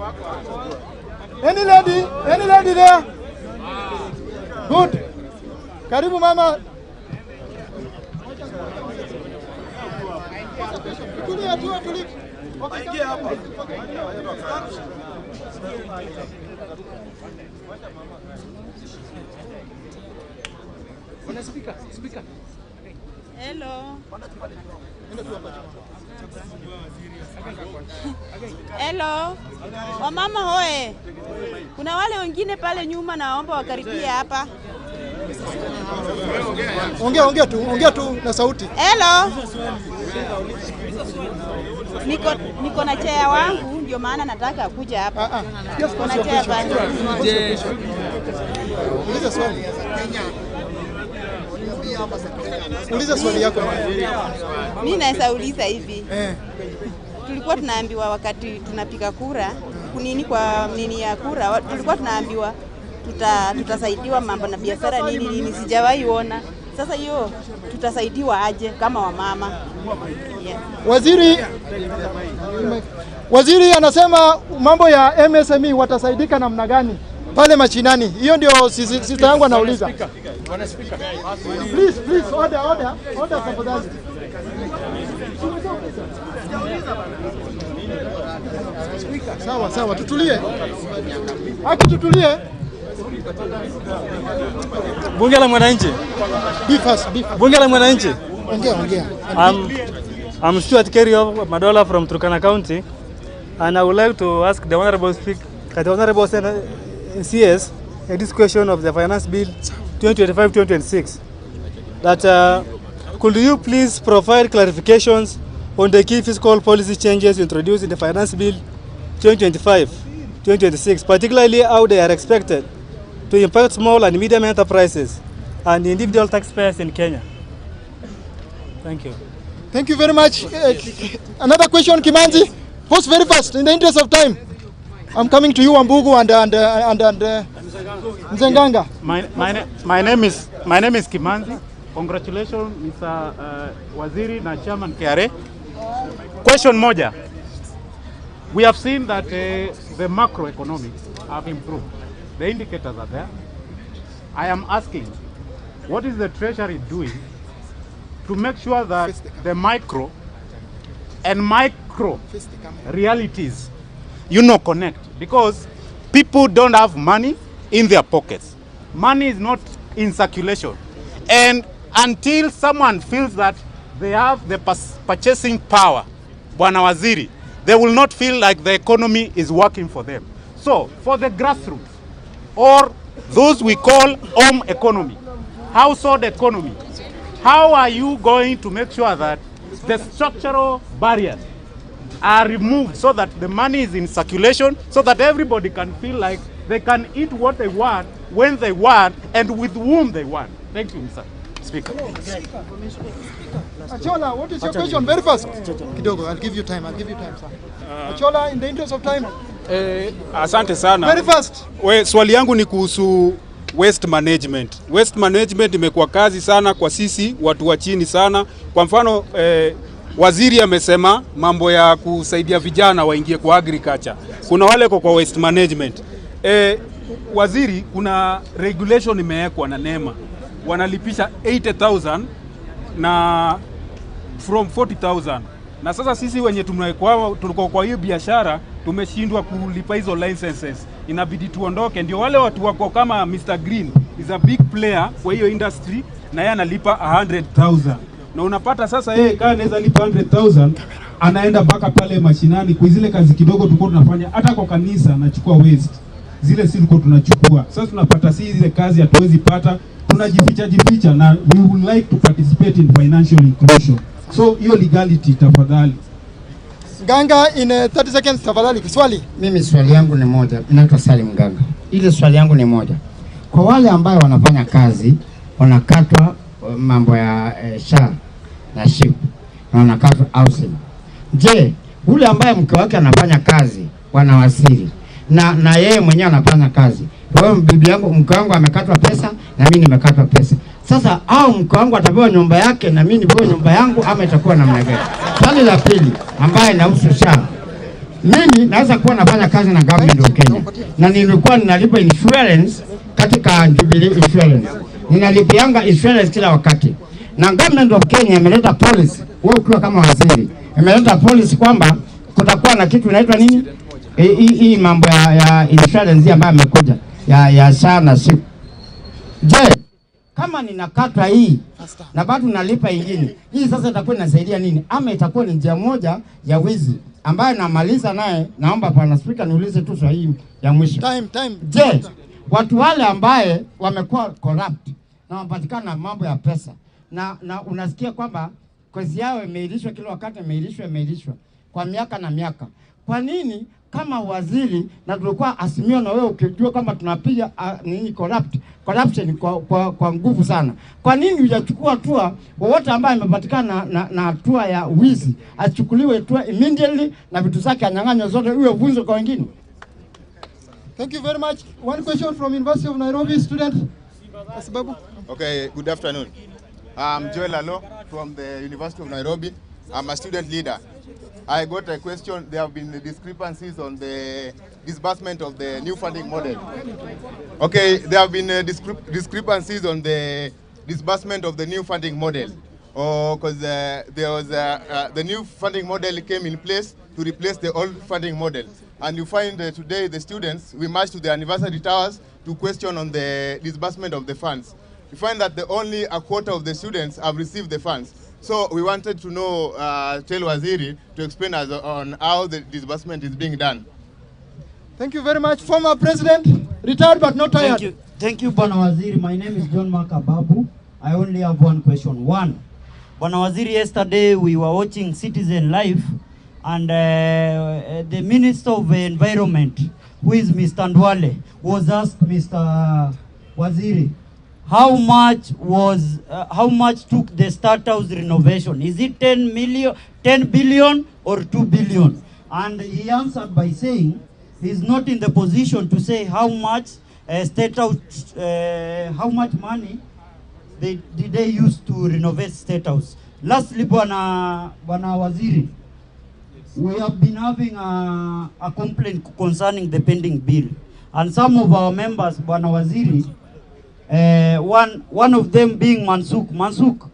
[SPEAKER 3] Any lady there? Good. Karibu mama.
[SPEAKER 10] Speaker. Hello. Hello. Wamama hoe. Kuna wale wengine pale nyuma, naomba wakaribie hapa.
[SPEAKER 3] Ongea tu na sauti.
[SPEAKER 10] Hello. Niko na chair wangu, ndio maana nataka kuja hapa. Niko na chair bana.
[SPEAKER 3] Uliza swali. Uliza swali yako.
[SPEAKER 10] Mimi naweza uliza hivi. Tulikuwa tunaambiwa wakati tunapiga kura, kwa nini ya kura, tulikuwa tunaambiwa tutasaidiwa mambo na biashara nini, sijawahi ona. Sasa hiyo tutasaidiwa aje kama wamama? Yeah.
[SPEAKER 3] Waziri anasema mambo ya MSME watasaidika namna gani pale machinani? Hiyo ndio sisi yangu anauliza. Please, order tafadhali. Sawa, tutulie. Tutulie.
[SPEAKER 11] Bunge la Mwananchi.
[SPEAKER 3] Be fast.
[SPEAKER 11] Bunge la Mwananchi.
[SPEAKER 3] Ongea.
[SPEAKER 11] I'm Stuart Kerry of Madola from Turkana County, and I would like to ask the Honorable CS this question of the Finance Bill 2025-2026. That could you please provide clarifications on the key fiscal policy changes introduced in the Finance Bill 2025-2026, particularly how they are expected to impact small and medium enterprises and individual taxpayers in Kenya? Thank you.
[SPEAKER 3] Thank you very much. Another question, Kimanzi. Post very fast, in the interest of time. I'm coming to you, Ambugu and Nzenganga.
[SPEAKER 11] My name is Kimanzi. Congratulations, Mr. Waziri na Chairman KRA. Question moja.
[SPEAKER 12] We have seen that the macroeconomics have improved. The indicators are there. I am asking, what is the Treasury doing to make sure that the micro and micro realities, connect? Because people don't have money in their pockets. Money is not in circulation. And until someone feels that they have the purchasing power, Bwana Waziri, they will not feel like the economy is working for them. So, for the grassroots, or those we call home economy, household economy, how are you going to make sure that the structural barriers are removed so that the money is in circulation, so that everybody can feel like they can eat what they want, when they want, and with whom they want? Thank you, Mr. Speaker.
[SPEAKER 3] Achola, what is your question? Very fast. Kidogo, I'll give you time, sir. Achola, in the interest of time.
[SPEAKER 4] Asante sana.
[SPEAKER 3] Very fast.
[SPEAKER 4] Swali yangu ni kuhusu waste management. Waste management imekuwa kazi sana kwa sisi watu wa chini sana. Kwa mfano waziri amesema mambo ya kusaidia vijana waingie kwa agriculture. Kuna wale kwa waste management. Waziri, kuna regulation imewekwa na NEMA. Wanalipisha 80,000 na from 40,000. Na sasa sisi wenye tulikuwa kwa hiyo biashara tumeshindwa kulipa hizo licenses. Inabidi tuondoke. Ndio wale watu wako kama Mr. Green is a big player kwa hiyo industry na yeye analipa 100,000. Na unapata sasa yeye kama anaweza lipa 100,000 anaenda mpaka pale mashinani kwa zile kazi kidogo tulikuwa tunafanya, hata kwa kanisa anachukua waste. Zile si tulikuwa tunachukua. Sasa tunapata zile kazi hatuwezi pata, tunajificha na we would like to participate in financial inclusion. So hiyo legality tafadhali.
[SPEAKER 3] Ganga in 30 seconds tafadhali. Swali.
[SPEAKER 13] Mimi swali yangu ni moja. Inaitwa Salim Ganga. Ile swali yangu ni moja. Kwa wale ambao wanafanya kazi, wanakatwa mambo ya SHA na SHIP na wanakatwa housing. Je, ule ambaye mke wake anafanya kazi, wanawasili na yeye mwenyewe anafanya kazi. Kwa hiyo bibi yangu, mke wangu amekatwa pesa na mimi nimekatwa pesa. Sasa au mke wangu atapewa nyumba yake na mimi nipewe nyumba yangu, ama itakuwa namna gani? Swali la pili ambaye inahusu SHA. Mimi naweza kuwa nafanya kazi na government of Kenya na nilikuwa ninalipa insurance katika Jubilee Insurance. Ninalipianga insurance kila wakati. Na government of Kenya imeleta policy, wewe ukiwa kama waziri, imeleta policy kwamba kutakuwa na kitu inaitwa nini? Hii mambo ya insurance ambayo imekuja ya SHA na SHIP. Je, kama ninakata hii na bado nalipa ingine, hii sasa itakuwa inasaidia nini? Ama itakuwa ni njia moja ya wizi ambaye namaliza naye? Naomba Bwana Speaker niulize tu swali ya mwisho.
[SPEAKER 3] Time.
[SPEAKER 13] Je, watu wale ambaye wamekuwa corrupt na wapatikana mambo ya pesa na unasikia kwamba kazi yao imeilishwa kila wakati, imeilishwa kwa miaka na miaka. Kwa nini kama waziri na tulikuwa asimio na wewe ukijua kama tunapiga corruption kwa nguvu sana, kwa nini hujachukua hatua? Wote ambaye amepatikana na hatua ya wizi achukuliwe hatua immediately na vitu zake anyang'anywe zote, iwe vunzo kwa wengine.
[SPEAKER 3] Thank you very much. One question from University of Nairobi student. Asibabu.
[SPEAKER 14] Okay, good afternoon. I'm Joel Alo from the University of Nairobi. I'm a student leader. I got a question. There have been discrepancies on the disbursement of the new funding model. Okay, there have been discrepancies on the disbursement of the new funding model. Because there was the new funding model came in place to replace the old funding model. And you find today the students, we marched to the anniversary towers to question on the disbursement of the funds. We find that only a quarter of the students have received the funds. So we wanted to know, tell Waziri to explain us on how the disbursement is being done.
[SPEAKER 3] Thank you very much. Former President, retired but not tired.
[SPEAKER 15] Thank you, Bwana Waziri. My name is John Makababu. I only have one question. One, Bwana Waziri, yesterday we were watching Citizen Live and the Minister of Environment, who is Mr. Ndwale, was asked Mr. Waziri, how much took the State House renovation? Is it 10 billion or 2 billion? And he answered by saying he's not in the position to say how much State House, how much money did they use to renovate State House. Lastly, Bwana Waziri, we have been having a complaint concerning the pending bill. And some of our members, Bwana Waziri, one of them being Mansuk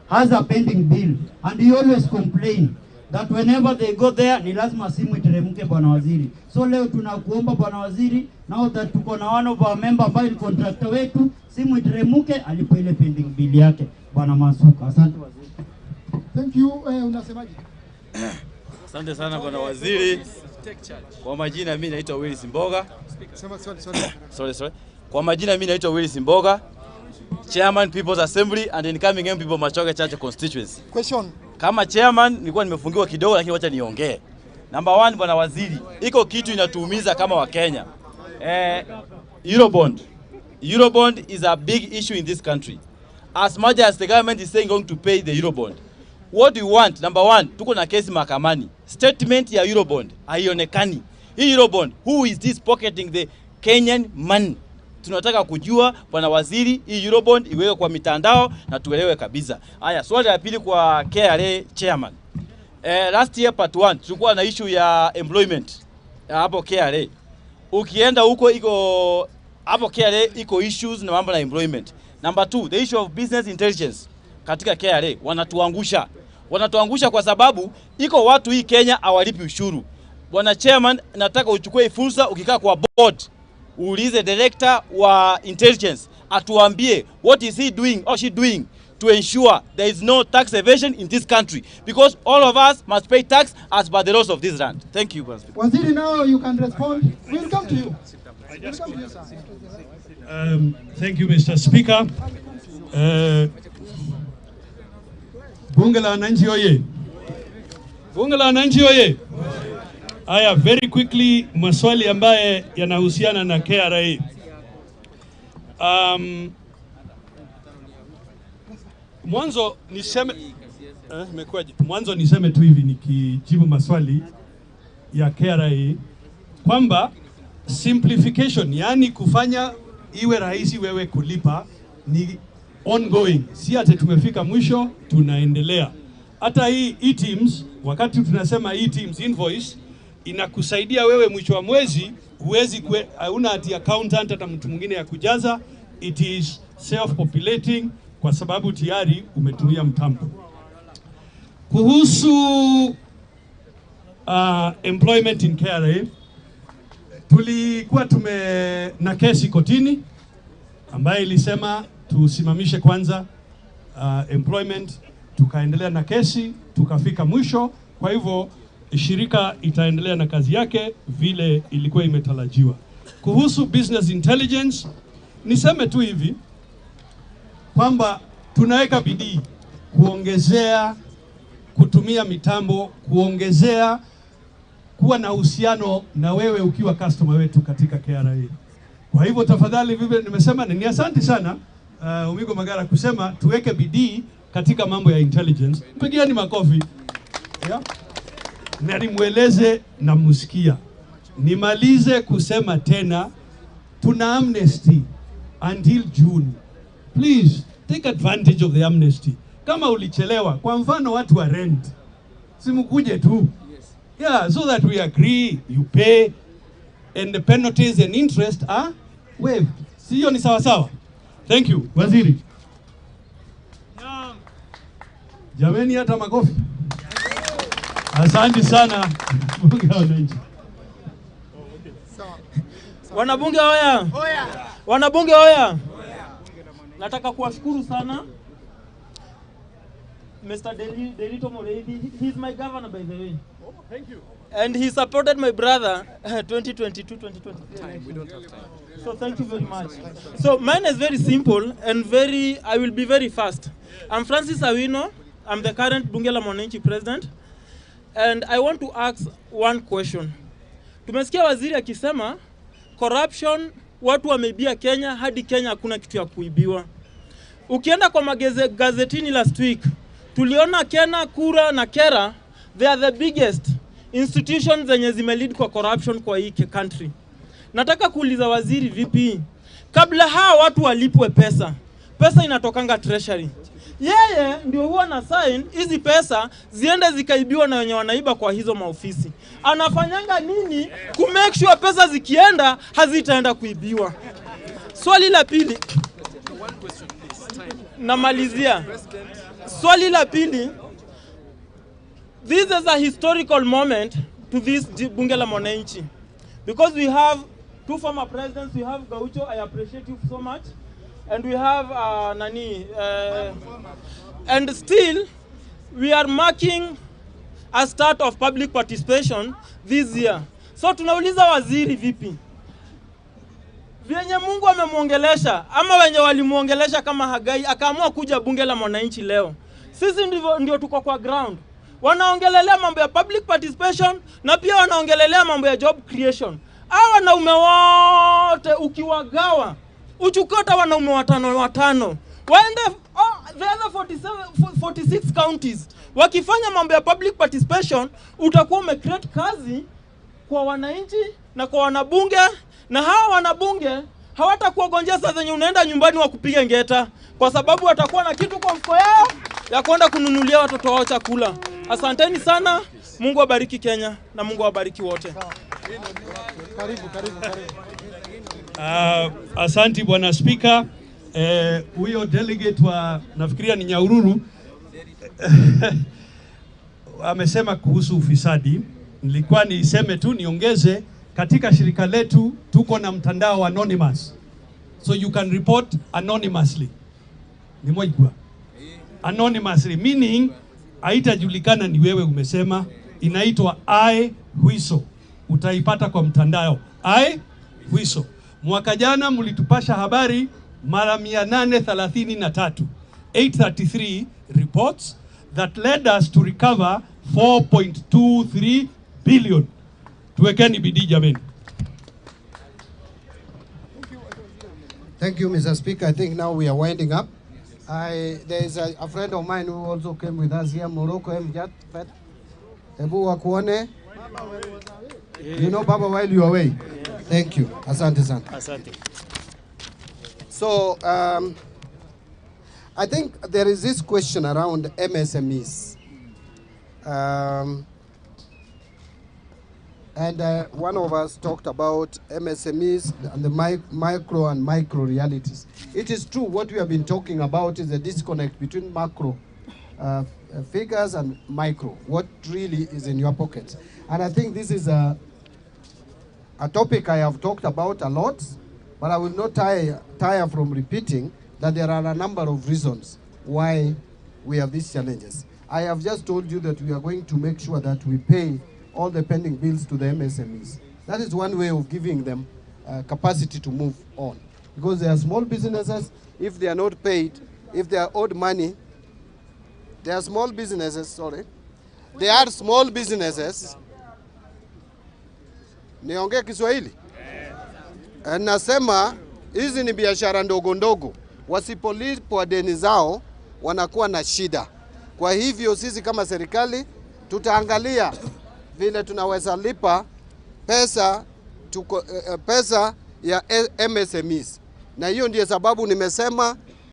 [SPEAKER 15] has a pending bill, and he always complain that whenever they go there, ni lazima simu iteremke Bwana Waziri. So leo tunakuomba Bwana Waziri, now that tuko na one of our member ambaye ni contractor wetu, simu iteremke alipo ile pending bill yake Bwana Mansuk. Asante Waziri.
[SPEAKER 3] Thank you. Unasemaje?
[SPEAKER 16] Asante sana Bwana Waziri. Kwa majina mimi naitwa Willis Mboga. Sorry. Kwa majina mimi naitwa Willis Mboga, Chairman People's Assembly and incoming MP for Machoge Church constituency.
[SPEAKER 3] Question.
[SPEAKER 16] Kama chairman nilikuwa nimefungiwa kidogo, lakini wacha niongee. Number 1, Bwana Waziri, iko kitu inatuumiza kama wa Kenya. Eurobond. Eurobond is a big issue in this country. As much as the government is saying going to pay the Eurobond, what we want, number 1, tuko na kesi mahakamani. Statement ya Eurobond haionekani. Hii Eurobond, who is this pocketing the Kenyan money? Tunataka kujua Bwana Waziri, hii Eurobond iweke kwa mitandao na tuelewe kabisa. Haya, swali la pili kwa KRA chairman. Last year part 1 tulikuwa na issue ya employment hapo KRA. Ukienda huko iko hapo KRA iko issues na mambo na employment. Number 2, the issue of business intelligence katika KRA wanatuangusha. Wanatuangusha kwa sababu iko watu hii Kenya hawalipi ushuru. Bwana chairman, nataka uchukue fursa ukikaa kwa board, uulize director wa intelligence atuambie what is he doing or she doing to ensure there is no tax evasion in this country, because all of us must pay tax as per the laws of this land. Thank you,
[SPEAKER 3] Waziri, now you can respond. We'll come to you. We'll come to you, sir.
[SPEAKER 2] Thank you, Mr. Speaker. Bunge la Wananchi oye! Bunge la Wananchi oye! Haya, very quickly, maswali ambaye yanahusiana na KRA. Mwanzo niseme tu hivi nikijibu maswali ya KRA kwamba simplification, yani kufanya iwe rahisi wewe kulipa, ni ongoing. Si ate tumefika mwisho, tunaendelea. Hata hii e-teams, wakati tunasema e-teams invoice, inakusaidia wewe mwisho wa mwezi, huwezi hauna ati accountant hata mtu mwingine ya kujaza. It is self-populating kwa sababu tayari umetumia mtambo. Kuhusu employment in KRA, tulikuwa na kesi kotini ambayo ilisema tusimamishe kwanza employment, tukaendelea na kesi, tukafika mwisho. Kwa hivyo shirika itaendelea na kazi yake vile ilikuwa imetarajiwa. Kuhusu business intelligence, niseme tu hivi kwamba tunaweka bidii kuongezea kutumia mitambo, kuongezea kuwa na uhusiano na wewe ukiwa customer wetu katika KRA. Kwa hivyo tafadhali, vile nimesema, ni asante sana Umigo Magara kusema tuweke bidii katika mambo ya intelligence. Mpigieni makofi. Yeah. Na nimweleze na musikia. Nimalize kusema tena, tuna amnesty until June. Please take advantage of the amnesty. Kama ulichelewa, kwa mfano watu wa rent, simukuje tu. Yeah, so that we agree, you pay, and the penalties and interest are waived. Siyo ni sawa sawa? Thank you, Waziri. Jameni hata makofi. Asante sana. Bunge la Wananchi.
[SPEAKER 17] Wanabunge hoya. Wanabunge hoya. Nataka kuwashukuru sana Mr. Delito Moreithi. He's my governor, by the way.
[SPEAKER 9] Oh, thank you.
[SPEAKER 17] And he supported my brother 2022-2023.
[SPEAKER 9] We don't have time.
[SPEAKER 17] So thank you very much. So mine is very simple and I will be very fast. I'm Francis Awino. I'm the current Bunge la Mwananchi president. And I want to ask one question. Tumesikia waziri akisema corruption, watu wameibia Kenya, hadi Kenya hakuna kitu ya kuibiwa. Ukienda kwa magazetini last week, tuliona Kena, Kura na Kera, they are the biggest institutions zenye zimelead kwa corruption kwa hii country. Nataka kuuliza waziri vipi, kabla hawa watu walipwe pesa, pesa inatokanga treasury. Yeye ndio huwa na sign hizi pesa ziende zikaibiwa na wenye wanaiba kwa hizo maofisi. Anafanyanga nini ku make sure pesa zikienda hazitaenda kuibiwa? Swali la pili. Namalizia. Swali la pili. This is a historical moment to this Bunge la Mwananchi, because we have two former presidents. We have Gaucho, I appreciate you so much, and we have and still we are marking a start of public participation this year. So tunauliza waziri vipi? Venye Mungu amemuongelesha ama wenye walimuongelesha kama Hagai akaamua kuja Bunge la Mwananchi leo. Sisi ndio tuko kwa ground. Wanaongelelea mambo ya public participation na pia wanaongelelea mambo ya job creation. Hawa wanaume wote ukiwagawa, uchukota wanaume watano. Waende the other 46 counties. Wakifanya mambo ya public participation, utakuwa umecreate kazi kwa wananchi na kwa wanabunge, na hawa wanabunge hawatakuwa gonjea saa zenye unaenda nyumbani wa kupiga ngeta, kwa sababu watakuwa na kitu kwa mfuko yao ya kwenda kununulia watoto wao chakula. Asanteni sana. Mungu abariki Kenya na Mungu awabariki wote.
[SPEAKER 3] Karibu.
[SPEAKER 2] Asanti Bwana Speaker. Huyo delegate wa nafikiria ni Nyahururu amesema kuhusu ufisadi. Nilikuwa niseme tu niongeze, katika shirika letu tuko na mtandao anonymous, so you can report anonymously. Ni moja anonymously, meaning haitajulikana ni wewe umesema. Inaitwa iWhistle, utaipata kwa mtandao iWhistle. Mwaka jana mlitupasha habari mara 833, 833 reports that led us to recover 4.23 billion. Tuwekeni bidii jameni.
[SPEAKER 1] Thank you, Mr. Speaker. I think now we are winding up. There is a friend of mine who also came with us here, Morocco Mjat. Ebu wakuone. You know Baba while you are away. Thank you. Asante sana.
[SPEAKER 18] Asante.
[SPEAKER 1] So, I think there is this question around MSMEs. And one of us talked about MSMEs and the micro and micro realities. It is true what we have been talking about is a disconnect between macro figures and micro, what really is in your pocket. And I think this is a topic I have talked about a lot, but I will not tire from repeating that there are a number of reasons why we have these challenges. I have just told you that we are going to make sure that we pay all the pending bills to the MSMEs. That is one way of giving them capacity to move on. Because they are small businesses, if they are not paid, if they are owed money, they are small businesses, they are small businesses. Niongee Kiswahili? Nasema hizi ni biashara ndogo ndogo. Wasipolipwa deni zao wanakuwa na shida. Kwa hivyo sisi kama serikali tutaangalia vile tunaweza lipa pesa ya MSMEs. Na hiyo ndiyo sababu nimesema